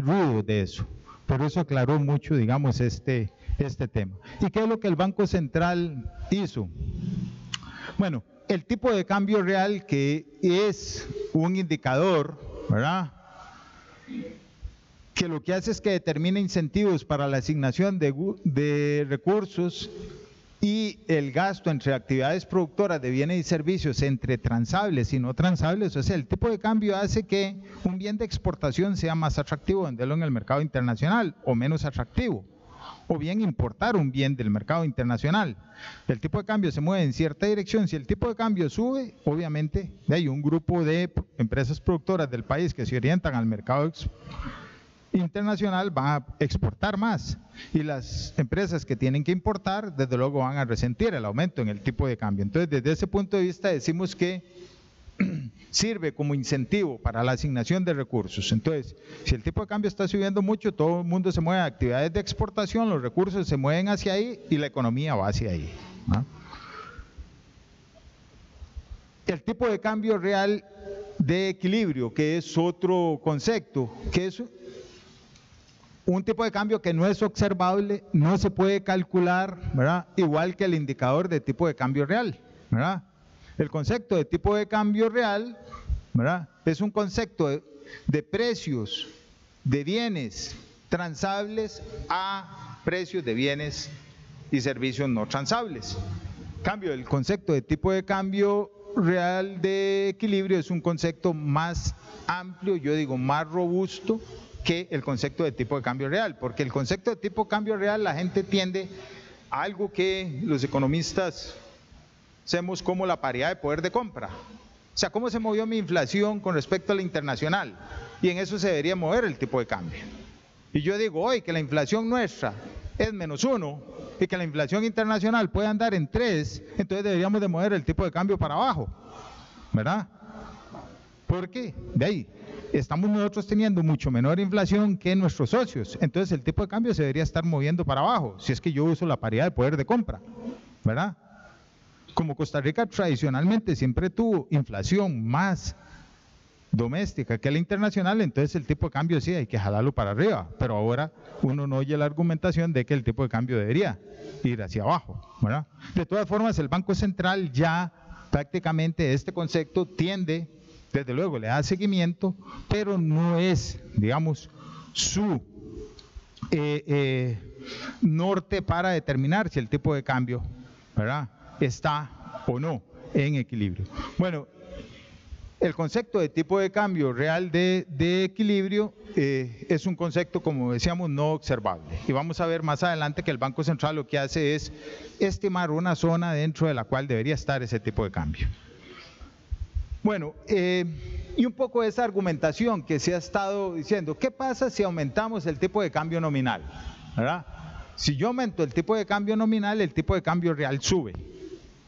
Speaker 3: ruido de eso, pero eso aclaró mucho, digamos, este tema. ¿Y qué es lo que el Banco Central hizo? Bueno, el tipo de cambio real, que es un indicador, ¿verdad?, que lo que hace es que determina incentivos para la asignación de recursos y el gasto entre actividades productoras de bienes y servicios entre transables y no transables. O sea, el tipo de cambio hace que un bien de exportación sea más atractivo venderlo en el mercado internacional o menos atractivo, o bien importar un bien del mercado internacional. El tipo de cambio se mueve en cierta dirección. Si el tipo de cambio sube, obviamente hay un grupo de empresas productoras del país que se orientan al mercado internacional, van a exportar más, y las empresas que tienen que importar, desde luego, van a resentir el aumento en el tipo de cambio. Entonces, desde ese punto de vista, decimos que sirve como incentivo para la asignación de recursos. Entonces, si el tipo de cambio está subiendo mucho, todo el mundo se mueve a actividades de exportación, los recursos se mueven hacia ahí y la economía va hacia ahí, ¿no? El tipo de cambio real de equilibrio, que es otro concepto, que es un tipo de cambio que no es observable, no se puede calcular, ¿verdad?, igual que el indicador de tipo de cambio real, ¿verdad? El concepto de tipo de cambio real, ¿verdad?, es un concepto de precios de bienes transables a precios de bienes y servicios no transables. En cambio, el concepto de tipo de cambio real de equilibrio es un concepto más amplio, yo digo más robusto que el concepto de tipo de cambio real, porque el concepto de tipo de cambio real la gente tiende a algo que los economistas hacemos como la paridad de poder de compra. O sea, cómo se movió mi inflación con respecto a la internacional, y en eso se debería mover el tipo de cambio. Y yo digo hoy que la inflación nuestra es -1 y que la inflación internacional puede andar en 3, entonces deberíamos de mover el tipo de cambio para abajo, ¿verdad? Porque de ahí estamos nosotros teniendo mucho menor inflación que nuestros socios, entonces el tipo de cambio se debería estar moviendo para abajo, si es que yo uso la paridad de poder de compra, ¿verdad? Como Costa Rica tradicionalmente siempre tuvo inflación más doméstica que la internacional, entonces el tipo de cambio sí hay que jalarlo para arriba, pero ahora uno no oye la argumentación de que el tipo de cambio debería ir hacia abajo, ¿verdad? De todas formas, el Banco Central ya prácticamente este concepto tiende, desde luego le da seguimiento, pero no es, digamos, su norte para determinar si el tipo de cambio, ¿verdad?, está o no en equilibrio. Bueno, el concepto de tipo de cambio real de equilibrio es un concepto, como decíamos, no observable. Y vamos a ver más adelante que el Banco Central lo que hace es estimar una zona dentro de la cual debería estar ese tipo de cambio. Bueno, y un poco esa argumentación que se ha estado diciendo, ¿qué pasa si aumentamos el tipo de cambio nominal? ¿Verdad? Si yo aumento el tipo de cambio nominal, el tipo de cambio real sube,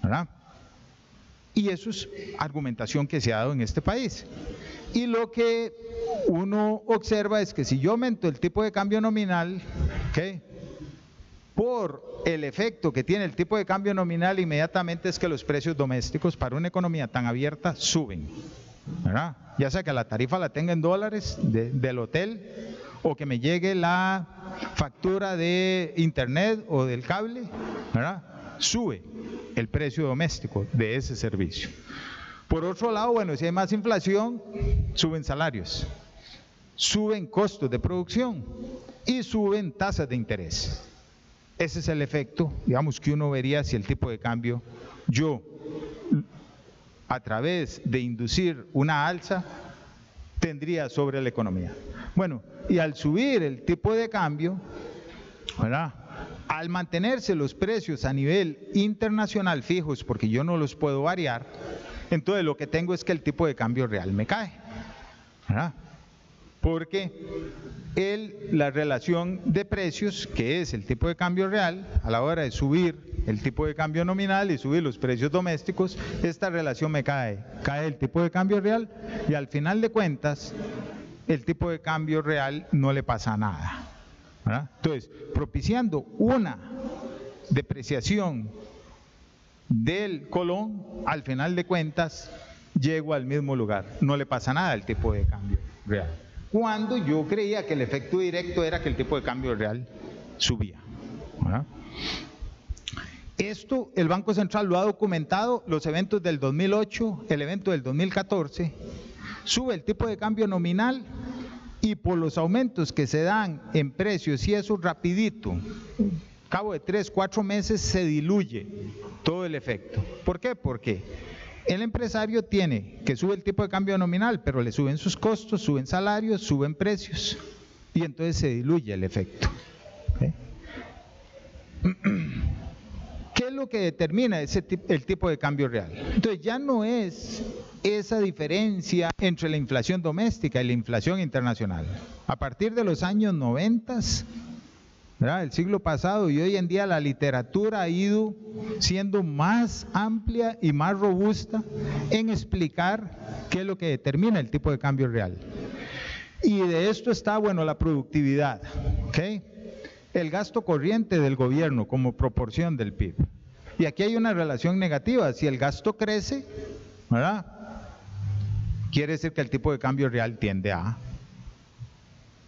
Speaker 3: ¿verdad? Y eso es argumentación que se ha dado en este país. Y lo que uno observa es que si yo aumento el tipo de cambio nominal, ¿okay?, por el efecto que tiene el tipo de cambio nominal, inmediatamente es que los precios domésticos para una economía tan abierta suben, ¿verdad? Ya sea que la tarifa la tenga en dólares del hotel, o que me llegue la factura de internet o del cable, ¿verdad?, sube el precio doméstico de ese servicio. Por otro lado, bueno, si hay más inflación, suben salarios, suben costos de producción y suben tasas de interés. Ese es el efecto, digamos, que uno vería si el tipo de cambio, yo, a través de inducir una alza, tendría sobre la economía. Bueno, y al subir el tipo de cambio, ¿verdad?, al mantenerse los precios a nivel internacional fijos, porque yo no los puedo variar, entonces lo que tengo es que el tipo de cambio real me cae, ¿verdad? Porque la relación de precios, que es el tipo de cambio real, a la hora de subir el tipo de cambio nominal y subir los precios domésticos, esta relación me cae el tipo de cambio real, y al final de cuentas, el tipo de cambio real no le pasa nada, ¿verdad? Entonces, propiciando una depreciación del colón, al final de cuentas llego al mismo lugar, no le pasa nada al tipo de cambio real, cuando yo creía que el efecto directo era que el tipo de cambio real subía, ¿verdad? Esto el Banco Central lo ha documentado, los eventos del 2008, el evento del 2014, sube el tipo de cambio nominal, y por los aumentos que se dan en precios, y eso rapidito, cabo de 3, 4 meses se diluye todo el efecto. ¿Por qué? Porque el empresario tiene que sube el tipo de cambio nominal, pero le suben sus costos, suben salarios, suben precios, y entonces se diluye el efecto. ¿Okay? ¿Qué es lo que determina el tipo de cambio real? Entonces ya no es esa diferencia entre la inflación doméstica y la inflación internacional. A partir de los años 90, ¿verdad?, el siglo pasado, y hoy en día la literatura ha ido siendo más amplia y más robusta en explicar qué es lo que determina el tipo de cambio real. Y de esto está, bueno, la productividad, ¿okay?, el gasto corriente del gobierno como proporción del PIB. Y aquí hay una relación negativa. Si el gasto crece, ¿verdad?, quiere decir que el tipo de cambio real tiende a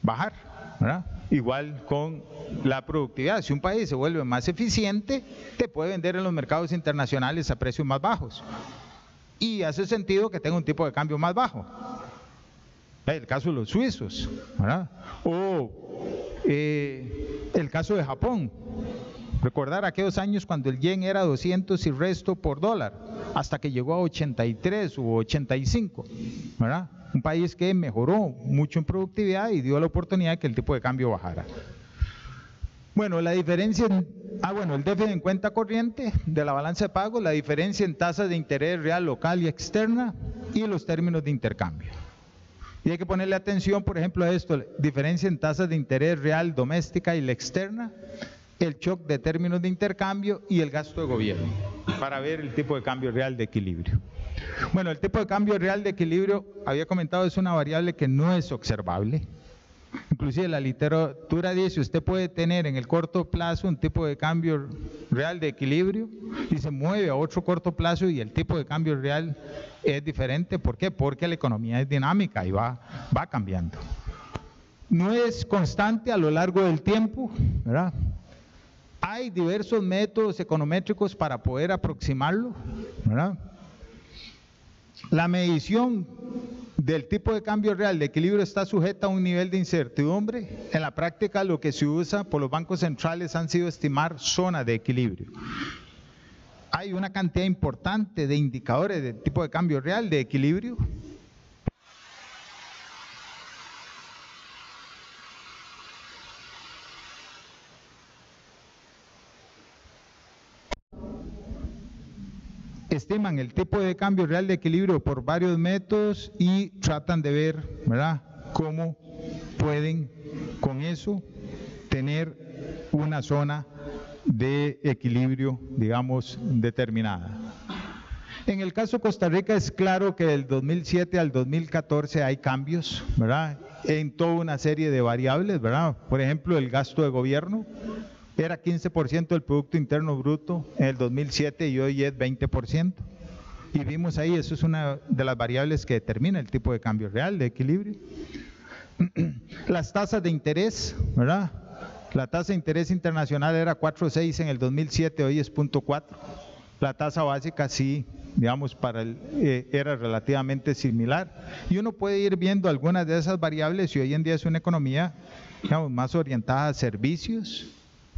Speaker 3: bajar, ¿verdad? Igual con la productividad. Si un país se vuelve más eficiente, te puede vender en los mercados internacionales a precios más bajos. Y hace sentido que tenga un tipo de cambio más bajo. El caso de los suizos, ¿verdad? O El caso de Japón. Recordar aquellos años cuando el yen era 200 y resto por dólar, hasta que llegó a 83 u 85, ¿verdad? Un país que mejoró mucho en productividad y dio la oportunidad de que el tipo de cambio bajara. Bueno, la diferencia, el déficit en cuenta corriente de la balanza de pagos, la diferencia en tasas de interés real local y externa y los términos de intercambio. Y hay que ponerle atención, por ejemplo, a esto, diferencia en tasas de interés real doméstica y la externa, el shock de términos de intercambio y el gasto de gobierno, para ver el tipo de cambio real de equilibrio. Bueno, el tipo de cambio real de equilibrio, había comentado, es una variable que no es observable. Inclusive la literatura dice, usted puede tener en el corto plazo un tipo de cambio real de equilibrio y se mueve a otro corto plazo y el tipo de cambio real es diferente. ¿Por qué? Porque la economía es dinámica y va cambiando. No es constante a lo largo del tiempo, ¿verdad? Hay diversos métodos econométricos para poder aproximarlo, ¿verdad? La medición del tipo de cambio real de equilibrio está sujeta a un nivel de incertidumbre. En la práctica, lo que se usa por los bancos centrales han sido estimar zonas de equilibrio. Hay una cantidad importante de indicadores de tipo de cambio real de equilibrio. Estiman el tipo de cambio real de equilibrio por varios métodos y tratan de ver, ¿verdad?, cómo pueden con eso tener una zona de equilibrio, digamos, determinada. En el caso de Costa Rica es claro que del 2007 al 2014 hay cambios, ¿verdad?, en toda una serie de variables, ¿verdad? Por ejemplo, el gasto de gobierno era 15% del Producto Interno Bruto en el 2007 y hoy es 20%. Y vimos ahí, eso es una de las variables que determina el tipo de cambio real de equilibrio. Las tasas de interés, ¿verdad? La tasa de interés internacional era 4.6 en el 2007, hoy es 0.4. La tasa básica sí, digamos, era relativamente similar. Y uno puede ir viendo algunas de esas variables y hoy en día es una economía, digamos, más orientada a servicios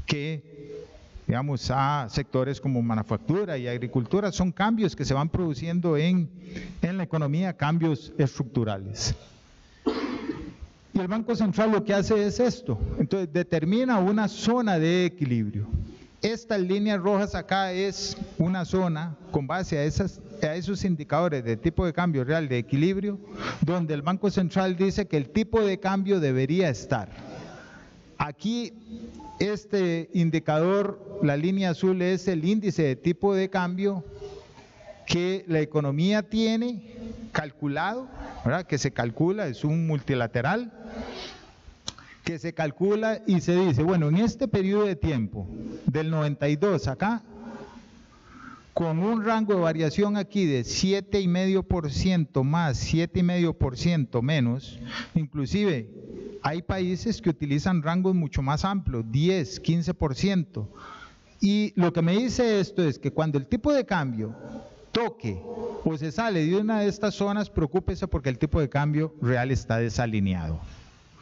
Speaker 3: que, digamos, a sectores como manufactura y agricultura. Son cambios que se van produciendo en la economía, cambios estructurales. Y el Banco Central lo que hace es esto, entonces determina una zona de equilibrio. Estas líneas rojas acá es una zona con base a esos indicadores de tipo de cambio real de equilibrio, donde el Banco Central dice que el tipo de cambio debería estar. Aquí este indicador, la línea azul, es el índice de tipo de cambio que la economía tiene calculado, ¿verdad?, que se calcula, es un multilateral, que se calcula y se dice, bueno, en este periodo de tiempo, del 92 acá, con un rango de variación aquí de 7,5% más, 7,5% menos, inclusive hay países que utilizan rangos mucho más amplios, 10, 15%. Y lo que me dice esto es que cuando el tipo de cambio toque o se sale de una de estas zonas, preocúpese porque el tipo de cambio real está desalineado.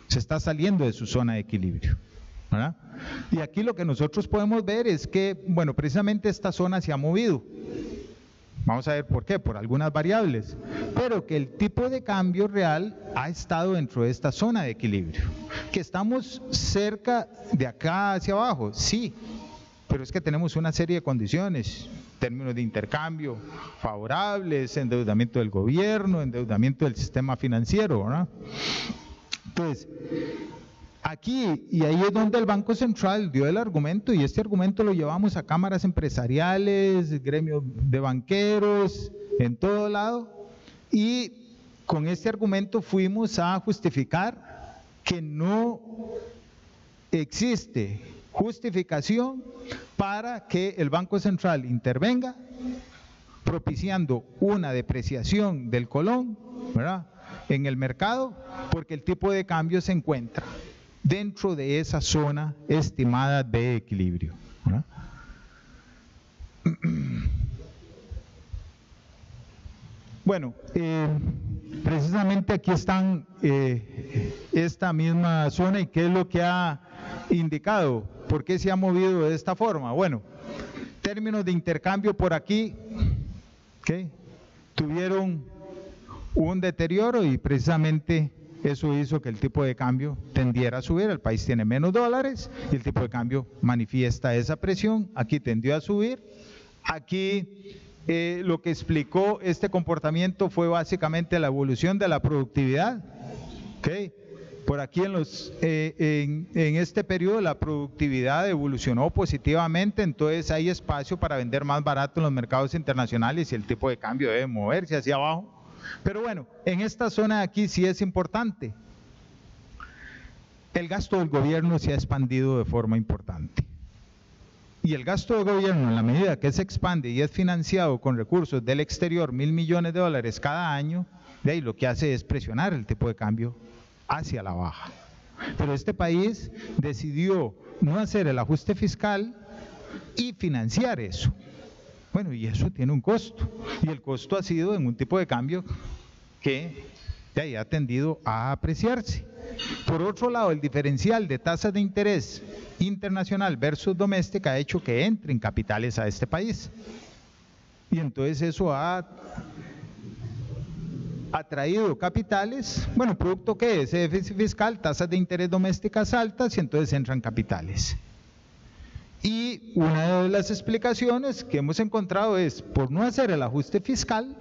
Speaker 3: Se está saliendo de su zona de equilibrio, ¿verdad? Y aquí lo que nosotros podemos ver es que, bueno, precisamente esta zona se ha movido. Vamos a ver por qué, por algunas variables, pero que el tipo de cambio real ha estado dentro de esta zona de equilibrio. Que estamos cerca de acá hacia abajo, sí, pero es que tenemos una serie de condiciones, términos de intercambio favorables, endeudamiento del gobierno, endeudamiento del sistema financiero, ¿verdad? Entonces, aquí, y ahí es donde el Banco Central dio el argumento, y este argumento lo llevamos a cámaras empresariales, gremios de banqueros, en todo lado, y con este argumento fuimos a justificar que no existe justificación para que el Banco Central intervenga, propiciando una depreciación del colón, ¿verdad?, en el mercado, porque el tipo de cambio se encuentra dentro de esa zona estimada de equilibrio, ¿verdad? Bueno, precisamente aquí están esta misma zona y qué es lo que ha indicado. ¿Por qué se ha movido de esta forma? Bueno, términos de intercambio por aquí, ¿okay?, tuvieron un deterioro y precisamente eso hizo que el tipo de cambio tendiera a subir. El país tiene menos dólares y el tipo de cambio manifiesta esa presión. Aquí tendió a subir. Aquí lo que explicó este comportamiento fue básicamente la evolución de la productividad. ¿Okay? Por aquí en este periodo la productividad evolucionó positivamente, entonces hay espacio para vender más barato en los mercados internacionales y el tipo de cambio debe moverse hacia abajo. Pero bueno, en esta zona de aquí sí es importante. El gasto del gobierno se ha expandido de forma importante. Y el gasto del gobierno, en la medida que se expande y es financiado con recursos del exterior, $1.000 millones cada año, de ahí lo que hace es presionar el tipo de cambio hacia la baja. Pero este país decidió no hacer el ajuste fiscal y financiar eso. Bueno, y eso tiene un costo, y el costo ha sido en un tipo de cambio que de ahí ha tendido a apreciarse. Por otro lado, el diferencial de tasas de interés internacional versus doméstica ha hecho que entren capitales a este país. Y entonces eso ha atraído capitales, bueno, ¿producto qué es? Déficit fiscal, tasas de interés domésticas altas y entonces entran capitales. Y una de las explicaciones que hemos encontrado es, por no hacer el ajuste fiscal,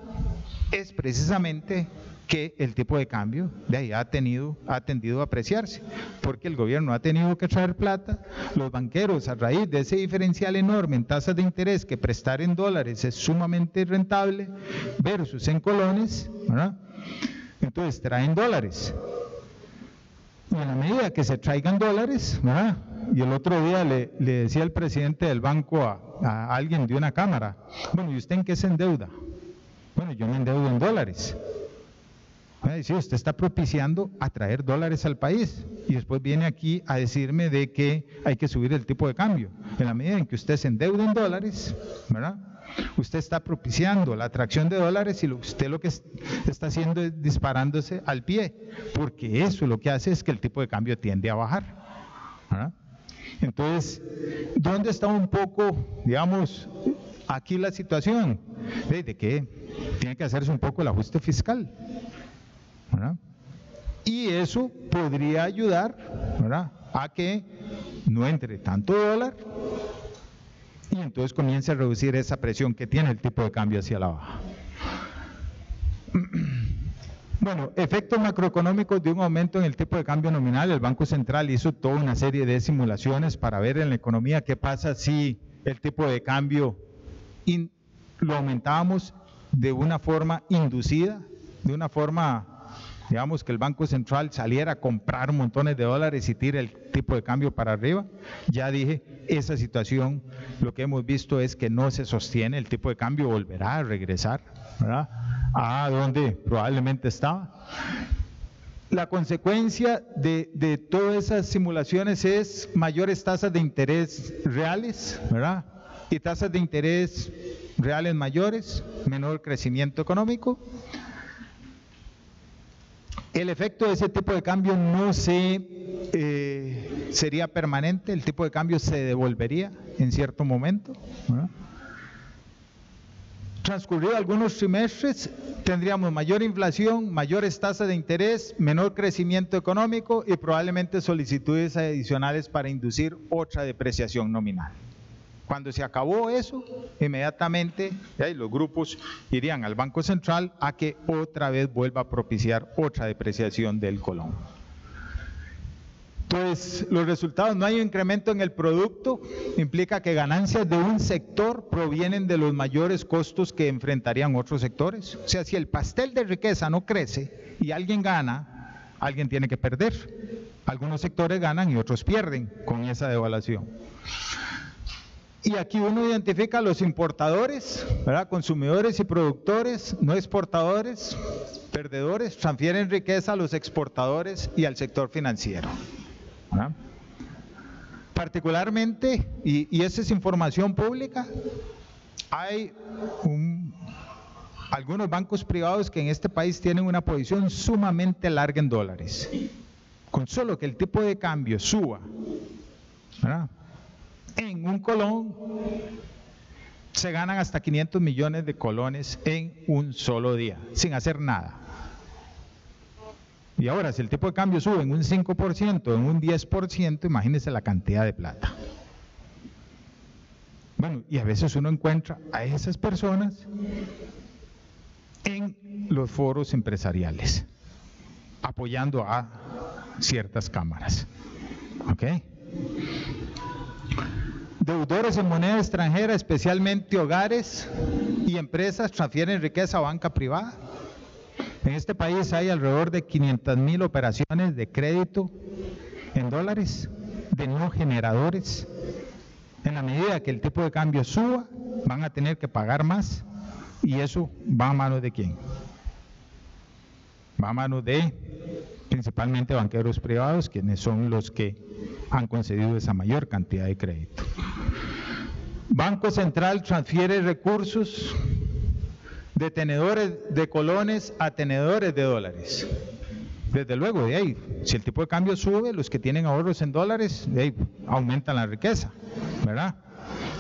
Speaker 3: es precisamente que el tipo de cambio de ahí ha tendido a apreciarse, porque el gobierno ha tenido que traer plata, los banqueros a raíz de ese diferencial enorme en tasas de interés, que prestar en dólares es sumamente rentable versus en colones, ¿verdad? Entonces traen dólares. Y en la medida que se traigan dólares, ¿verdad? Y el otro día le decía el presidente del banco a alguien de una cámara, bueno, ¿y usted en qué se endeuda? Bueno, yo me endeudo en dólares. Sí, usted está propiciando atraer dólares al país y después viene aquí a decirme de que hay que subir el tipo de cambio. En la medida en que usted se endeuda en dólares, ¿verdad?, usted está propiciando la atracción de dólares y usted lo que está haciendo es disparándose al pie, porque eso lo que hace es que el tipo de cambio tiende a bajar, ¿verdad? Entonces, ¿dónde está un poco, digamos, aquí la situación? De que tiene que hacerse un poco el ajuste fiscal, ¿verdad? Y eso podría ayudar, ¿verdad?, a que no entre tanto dólar y entonces comience a reducir esa presión que tiene el tipo de cambio hacia la baja. Bueno, efectos macroeconómicos de un aumento en el tipo de cambio nominal. El Banco Central hizo toda una serie de simulaciones para ver en la economía qué pasa si el tipo de cambio lo aumentábamos de una forma inducida, de una forma, digamos, que el Banco Central saliera a comprar montones de dólares y tire el tipo de cambio para arriba. Ya dije, esa situación lo que hemos visto es que no se sostiene, el tipo de cambio volverá a regresar, ¿verdad?, a donde probablemente estaba. La consecuencia de todas esas simulaciones es mayores tasas de interés reales, ¿verdad?, y tasas de interés reales mayores, menor crecimiento económico. El efecto de ese tipo de cambio no sería permanente, el tipo de cambio se devolvería en cierto momento, ¿verdad? Transcurrido algunos trimestres, tendríamos mayor inflación, mayores tasas de interés, menor crecimiento económico y probablemente solicitudes adicionales para inducir otra depreciación nominal. Cuando se acabó eso, inmediatamente los grupos irían al Banco Central a que otra vez vuelva a propiciar otra depreciación del colón. Pues los resultados, no hay un incremento en el producto, implica que ganancias de un sector provienen de los mayores costos que enfrentarían otros sectores. O sea, si el pastel de riqueza no crece y alguien gana, alguien tiene que perder. Algunos sectores ganan y otros pierden con esa devaluación. Y aquí uno identifica a los importadores, ¿verdad?, consumidores y productores, no exportadores, perdedores, transfieren riqueza a los exportadores y al sector financiero, ¿verdad? Particularmente, y esa es información pública, hay algunos bancos privados que en este país tienen una posición sumamente larga en dólares. Con solo que el tipo de cambio suba ¿verdad? En un colón se ganan hasta 500 millones de colones en un solo día, sin hacer nada. Y ahora, si el tipo de cambio sube en un 5%, en un 10%, imagínense la cantidad de plata. Bueno, y a veces uno encuentra a esas personas en los foros empresariales, apoyando a ciertas cámaras. ¿Ok? Deudores en moneda extranjera, especialmente hogares y empresas, transfieren riqueza a banca privada. En este país hay alrededor de 500,000 operaciones de crédito en dólares, de no generadores. En la medida que el tipo de cambio suba, van a tener que pagar más, y eso va a manos de ¿quién? Va a manos de principalmente banqueros privados, quienes son los que han concedido esa mayor cantidad de crédito. Banco Central transfiere recursos de tenedores de colones a tenedores de dólares. Desde luego, de ahí, si el tipo de cambio sube, los que tienen ahorros en dólares, de ahí aumentan la riqueza, ¿verdad?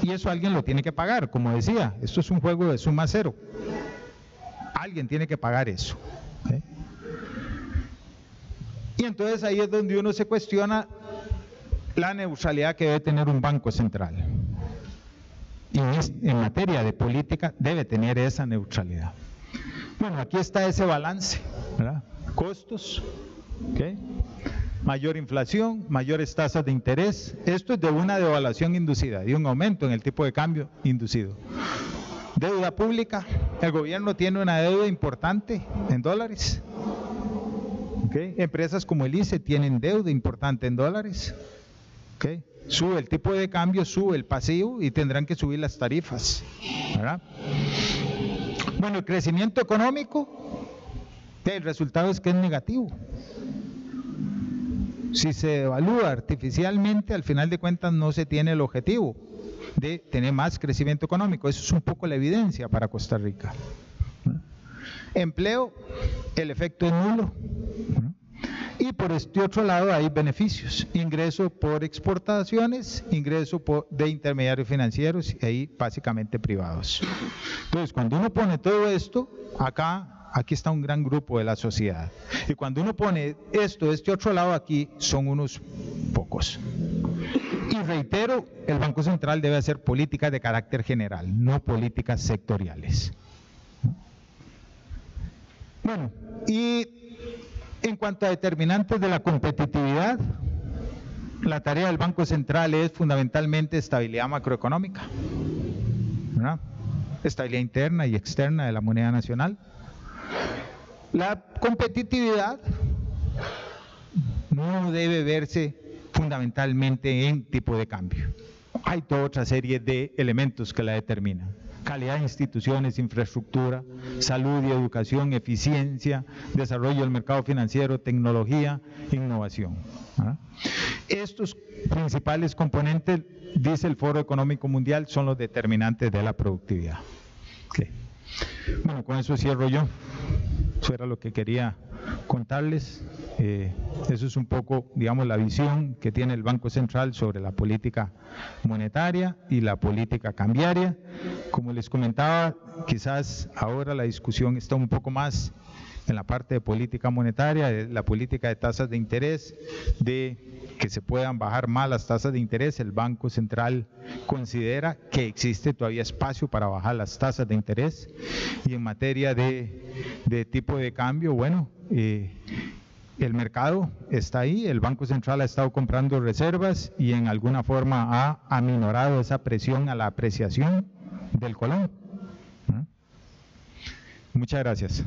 Speaker 3: Y eso alguien lo tiene que pagar, como decía, esto es un juego de suma cero. Alguien tiene que pagar eso. ¿Sí? Y entonces ahí es donde uno se cuestiona la neutralidad que debe tener un banco central. Y en materia de política debe tener esa neutralidad. Bueno, aquí está ese balance, ¿verdad? Costos, ¿okay? Mayor inflación, mayores tasas de interés. Esto es de una devaluación inducida, de un aumento en el tipo de cambio inducido. Deuda pública, el gobierno tiene una deuda importante en dólares. ¿Okay? Empresas como el ICE tienen deuda importante en dólares. ¿Okay? Sube el tipo de cambio, sube el pasivo y tendrán que subir las tarifas, ¿verdad? Bueno, el crecimiento económico, el resultado es que es negativo. Si se evalúa artificialmente, al final de cuentas no se tiene el objetivo de tener más crecimiento económico. Eso es un poco la evidencia para Costa Rica. Empleo, el efecto es nulo. Y por este otro lado hay beneficios, ingreso por exportaciones, ingreso de intermediarios financieros y ahí básicamente privados. Entonces, cuando uno pone todo esto, aquí está un gran grupo de la sociedad. Y cuando uno pone esto, este otro lado aquí, son unos pocos. Y reitero, el Banco Central debe hacer políticas de carácter general, no políticas sectoriales. Bueno, y en cuanto a determinantes de la competitividad, la tarea del Banco Central es fundamentalmente estabilidad macroeconómica, ¿verdad? Estabilidad interna y externa de la moneda nacional. La competitividad no debe verse fundamentalmente en tipo de cambio. Hay toda otra serie de elementos que la determinan. Calidad de instituciones, infraestructura, salud y educación, eficiencia, desarrollo del mercado financiero, tecnología, innovación. ¿Verdad? Estos principales componentes, dice el Foro Económico Mundial, son los determinantes de la productividad. Okay. Bueno, con eso cierro yo. Eso era lo que quería contarles. Eso es un poco, digamos, la visión que tiene el Banco Central sobre la política monetaria y la política cambiaria. Como les comentaba, quizás ahora la discusión está un poco más en la parte de política monetaria, de la política de tasas de interés, de que se puedan bajar más las tasas de interés. El Banco Central considera que existe todavía espacio para bajar las tasas de interés. Y en materia de tipo de cambio, bueno, el mercado está ahí, el Banco Central ha estado comprando reservas y en alguna forma ha aminorado esa presión a la apreciación del colón. Muchas gracias.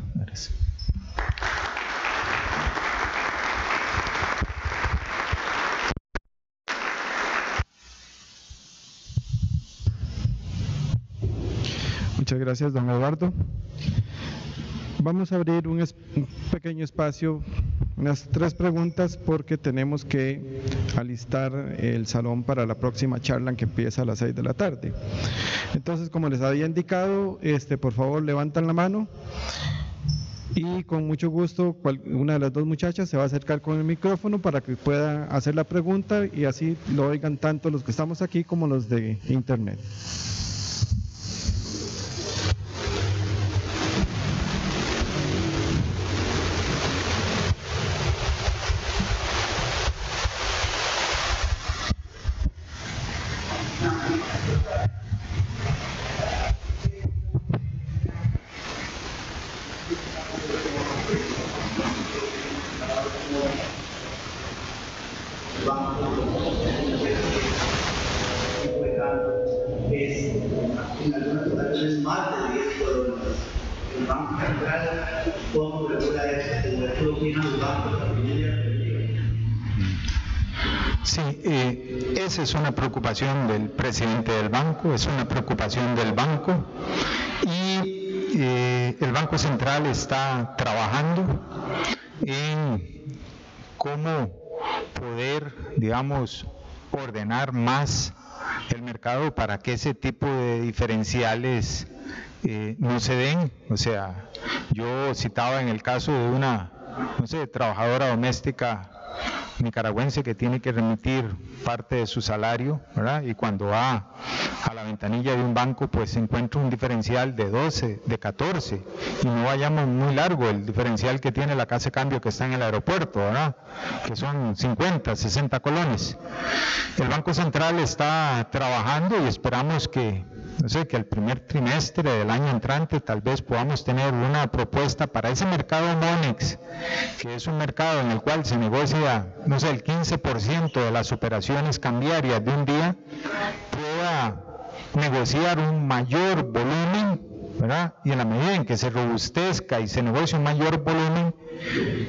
Speaker 2: Muchas gracias, don Eduardo. Vamos a abrir un pequeño espacio, unas 3 preguntas, porque tenemos que alistar el salón para la próxima charla que empieza a las 6 de la tarde. Entonces, como les había indicado, por favor levantan la mano y con mucho gusto una de las dos muchachas se va a acercar con el micrófono para que pueda hacer la pregunta y así lo oigan tanto los que estamos aquí como los de internet.
Speaker 4: En algunas ocasiones más de 10 colones. El Banco Central, ¿cómo regula esto? ¿Cómo opinan los bancos también?
Speaker 3: Sí, esa es una preocupación del presidente del banco, es una preocupación del banco y el Banco Central está trabajando en cómo poder, digamos, ordenar más el mercado para que ese tipo de diferenciales no se den. O sea, yo citaba en el caso de una, no sé, trabajadora doméstica nicaragüense que tiene que remitir parte de su salario, ¿verdad? Y cuando va a la ventanilla de un banco, pues se encuentra un diferencial de 12, de 14, y no vayamos muy largo, el diferencial que tiene la casa de cambio que está en el aeropuerto, ¿verdad? Que son 50, 60 colones. El Banco Central está trabajando y esperamos que, no sé, que el primer trimestre del año entrante tal vez podamos tener una propuesta para ese mercado Monex, que es un mercado en el cual se negocia, no sé, el 15% de las operaciones cambiarias de un día, pueda negociar un mayor volumen, ¿verdad? Y en la medida en que se robustezca y se negocie un mayor volumen,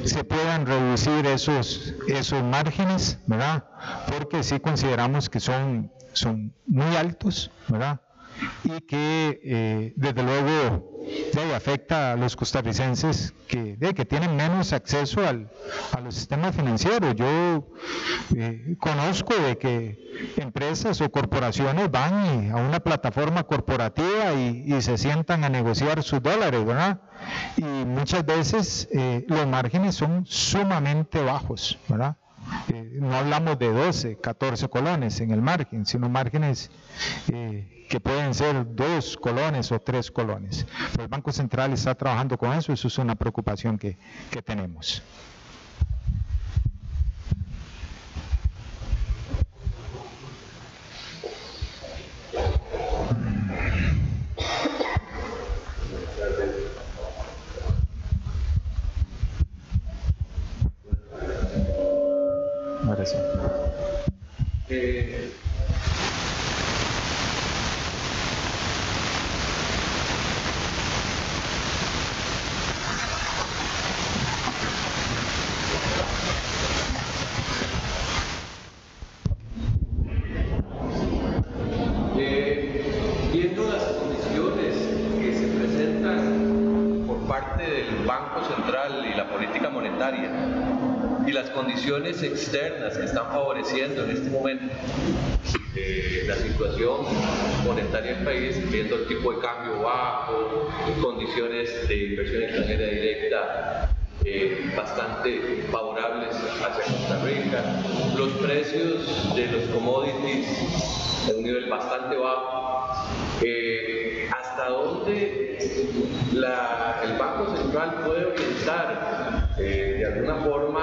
Speaker 3: se puedan reducir esos márgenes, ¿verdad? Porque sí consideramos que son muy altos, ¿verdad? Y que desde luego afecta a los costarricenses que tienen menos acceso a los sistemas financieros. Yo conozco de que empresas o corporaciones van a una plataforma corporativa y se sientan a negociar sus dólares, ¿verdad? Y muchas veces los márgenes son sumamente bajos, ¿verdad? No hablamos de 12, 14 colones en el margen, sino márgenes que pueden ser 2 colones o 3 colones. Pero el Banco Central está trabajando con eso, eso es una preocupación que tenemos. Ahora sí.
Speaker 5: Viendo las condiciones que se presentan por parte del Banco Central y la política monetaria y las condiciones externas que están favoreciendo en este momento la situación monetaria del país, viendo el tipo de cambio bajo, condiciones de inversión extranjera directa bastante favorables hacia Costa Rica, los precios de los commodities en un nivel bastante bajo, hasta dónde el Banco Central puede orientar de alguna forma,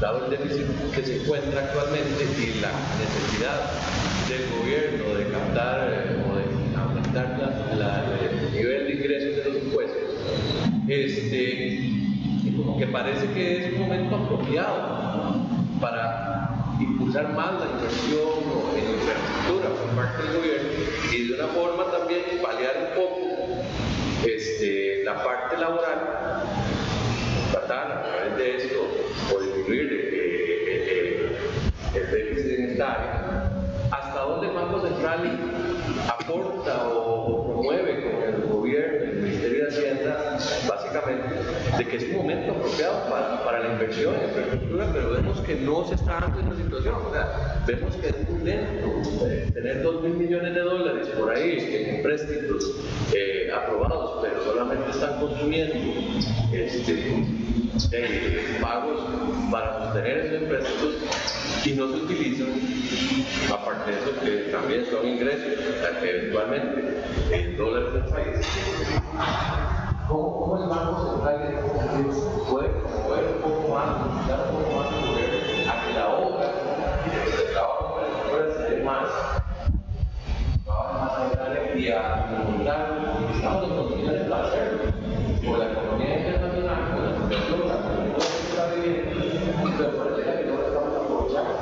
Speaker 5: dado el déficit que se encuentra actualmente y la necesidad del gobierno de captar o de aumentar el nivel de ingresos de los impuestos, como que parece que es un momento apropiado para impulsar más la inversión en infraestructura por parte del gobierno y de una forma también paliar un poco la parte laboral, tratar a través de esto o disminuir el déficit en esta área. ¿Hasta dónde el Banco Central aporta o promueve con el gobierno, el Ministerio de Hacienda, básicamente, de que es un momento apropiado para la inversión en infraestructura, pero vemos que no se está dando esa situación. O sea, vemos que es muy lento tener $2.000 millones por ahí en préstitos aprobados, pero solamente están consumiendo pagos para sostener esos empréstitos y no se utilizan, aparte de eso, que también son ingresos, o sea, que eventualmente el dólar del país. ¿Cómo el Banco Central puede mover un poco más, dar un poco más de poder a que la obra de trabajo pueda ser más agradable y a comunicar? Estamos en condiciones para hacerlo. Por la economía internacional, por la situación, la comunidad que está viviendo, pero parece que no lo estamos aprovechando.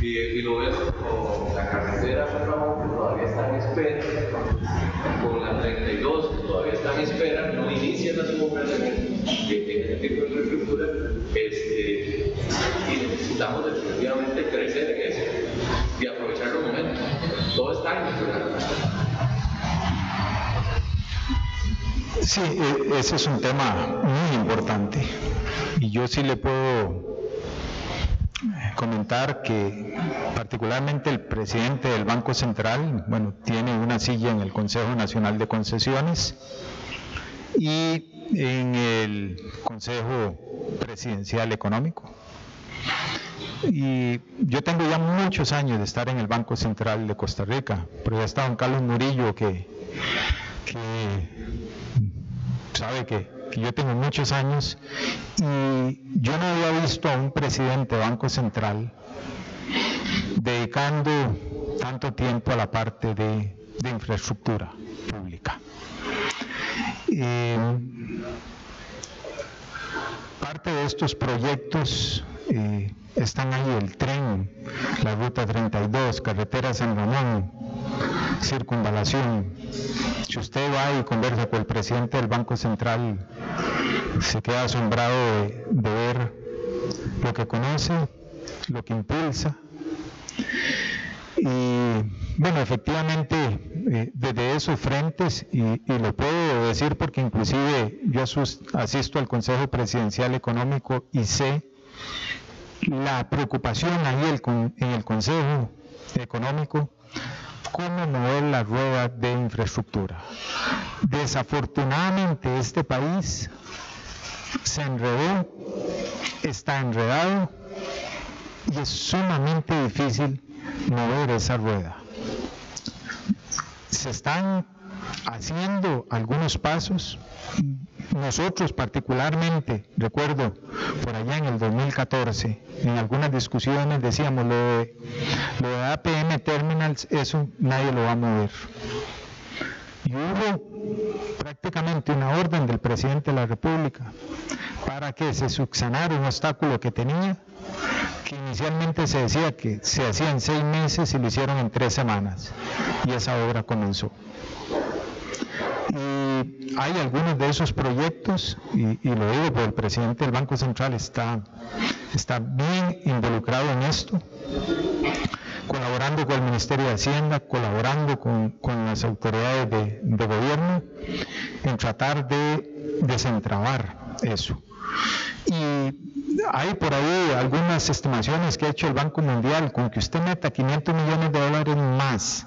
Speaker 5: Y lo veo con la carretera que todavía está en espera, con la 32 que todavía está en espera, no inician las obras en este tipo de infraestructura, y necesitamos definitivamente crecer en eso y aprovechar los momentos. Todo está en el.
Speaker 3: Sí, ese es un tema muy importante y yo sí le puedo comentar que particularmente el presidente del Banco Central, bueno, tiene una silla en el Consejo Nacional de Concesiones y en el Consejo Presidencial Económico. Y yo tengo ya muchos años de estar en el Banco Central de Costa Rica, pero ya está don Carlos Murillo que sabe que yo tengo muchos años y yo no había visto a un presidente de Banco Central dedicando tanto tiempo a la parte de infraestructura pública. Parte de estos proyectos están ahí: el tren, la ruta 32, carretera San Ramón, circunvalación. Si usted va y conversa con el presidente del Banco Central, se queda asombrado de ver lo que conoce, lo que impulsa. Y bueno, efectivamente, desde esos frentes, y lo puedo decir porque inclusive yo asisto al Consejo Presidencial Económico y sé la preocupación ahí en el Consejo Económico, cómo mover la rueda de infraestructura. Desafortunadamente este país se enredó, está enredado y es sumamente difícil mover esa rueda. Se están haciendo algunos pasos. Nosotros particularmente, recuerdo por allá en el 2014, en algunas discusiones decíamos lo de APM Terminals, eso nadie lo va a mover. Y hubo prácticamente una orden del presidente de la República para que se subsanara un obstáculo que tenía, que inicialmente se decía que se hacía en 6 meses y lo hicieron en 3 semanas, y esa obra comenzó. Y hay algunos de esos proyectos, y lo digo porque el presidente del Banco Central está bien involucrado en esto, colaborando con el Ministerio de Hacienda, colaborando con las autoridades de gobierno en tratar de desentrabar eso. Y hay por ahí algunas estimaciones que ha hecho el Banco Mundial: con que usted meta $500 millones más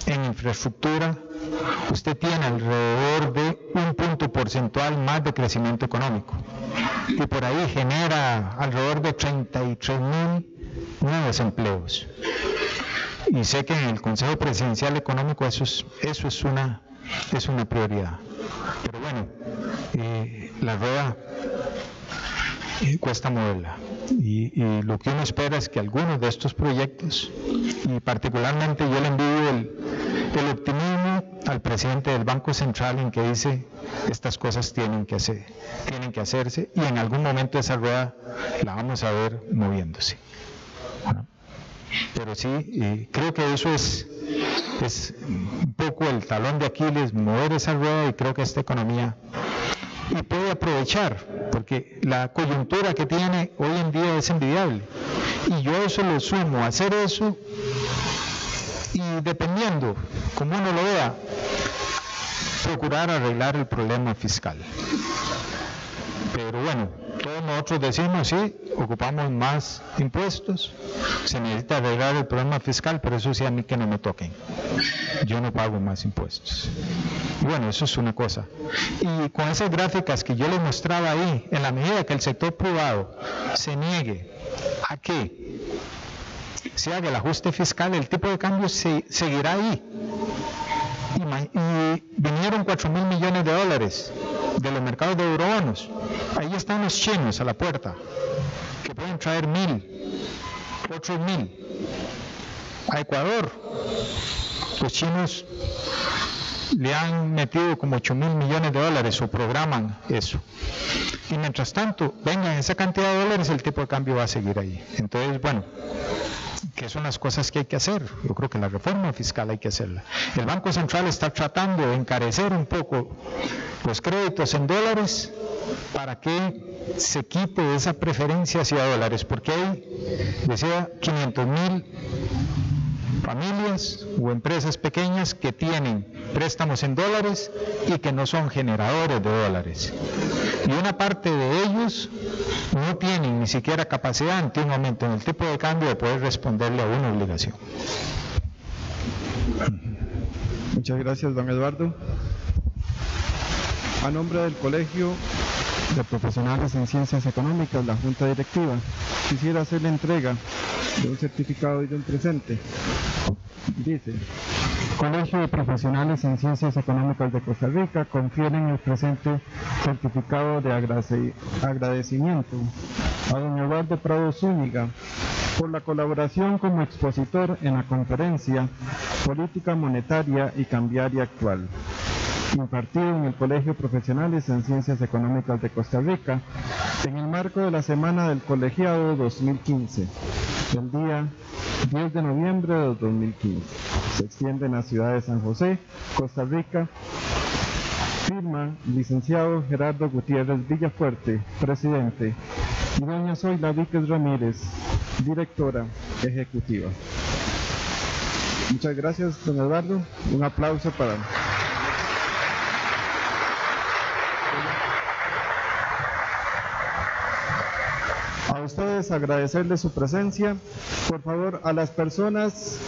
Speaker 3: en infraestructura, usted tiene alrededor de 1 punto porcentual más de crecimiento económico, y por ahí genera alrededor de 33.000 nuevos empleos. Y sé que en el Consejo Presidencial Económico eso es una prioridad. Pero bueno, la rueda cuesta moverla, y lo que uno espera es que algunos de estos proyectos, y particularmente yo le envío el optimismo al presidente del Banco Central en que dice: estas cosas tienen que hacerse, y en algún momento esa rueda la vamos a ver moviéndose. Bueno, pero sí, creo que eso es un poco el talón de Aquiles, mover esa rueda, y creo que esta economía y puede aprovechar, porque la coyuntura que tiene hoy en día es envidiable, y yo eso lo sumo a hacer eso, y dependiendo como uno lo vea, procurar arreglar el problema fiscal. Pero bueno, todos nosotros decimos, sí, ocupamos más impuestos, se necesita arreglar el problema fiscal, pero eso sí a mí que no me toquen. Yo no pago más impuestos. Y bueno, eso es una cosa. Y con esas gráficas que yo les mostraba ahí, en la medida que el sector privado se niegue a que se haga el ajuste fiscal, el tipo de cambio seguirá ahí. Y vinieron 4.000 millones de dólares de los mercados de eurobonos. Ahí están los chinos a la puerta, que pueden traer 1.000, otros 1.000. A Ecuador, los chinos le han metido como 8.000 millones de dólares o programan eso. Y mientras tanto, vengan esa cantidad de dólares, el tipo de cambio va a seguir ahí. Entonces, bueno, ¿qué son las cosas que hay que hacer? Yo creo que la reforma fiscal hay que hacerla. El Banco Central está tratando de encarecer un poco los créditos en dólares para que se quite esa preferencia hacia dólares, porque hay, decía, 500.000 familias o empresas pequeñas que tienen préstamos en dólares y que no son generadores de dólares. Y una parte de ellos no tienen ni siquiera capacidad ante un aumento en el tipo de cambio de poder responderle a una obligación.
Speaker 2: Muchas gracias, don Eduardo. A nombre del Colegio de Profesionales en Ciencias Económicas, la Junta Directiva, quisiera hacer la entrega de un certificado y de un presente. Dice: Colegio de Profesionales en Ciencias Económicas de Costa Rica confieren el presente certificado de agradecimiento a don Eduardo Prado Zúñiga por la colaboración como expositor en la conferencia Política Monetaria y Cambiaria Actual, impartido en el Colegio de Profesionales en Ciencias Económicas de Costa Rica en el marco de la Semana del Colegiado 2015, el día 10 de noviembre de 2015. Se extiende en la ciudad de San José, Costa Rica. Firma licenciado Gerardo Gutiérrez Villafuerte, presidente, y doña Zoila Víquez Ramírez, directora ejecutiva. Muchas gracias, don Eduardo. Un aplauso para... A ustedes agradecerles su presencia. Por favor, a las personas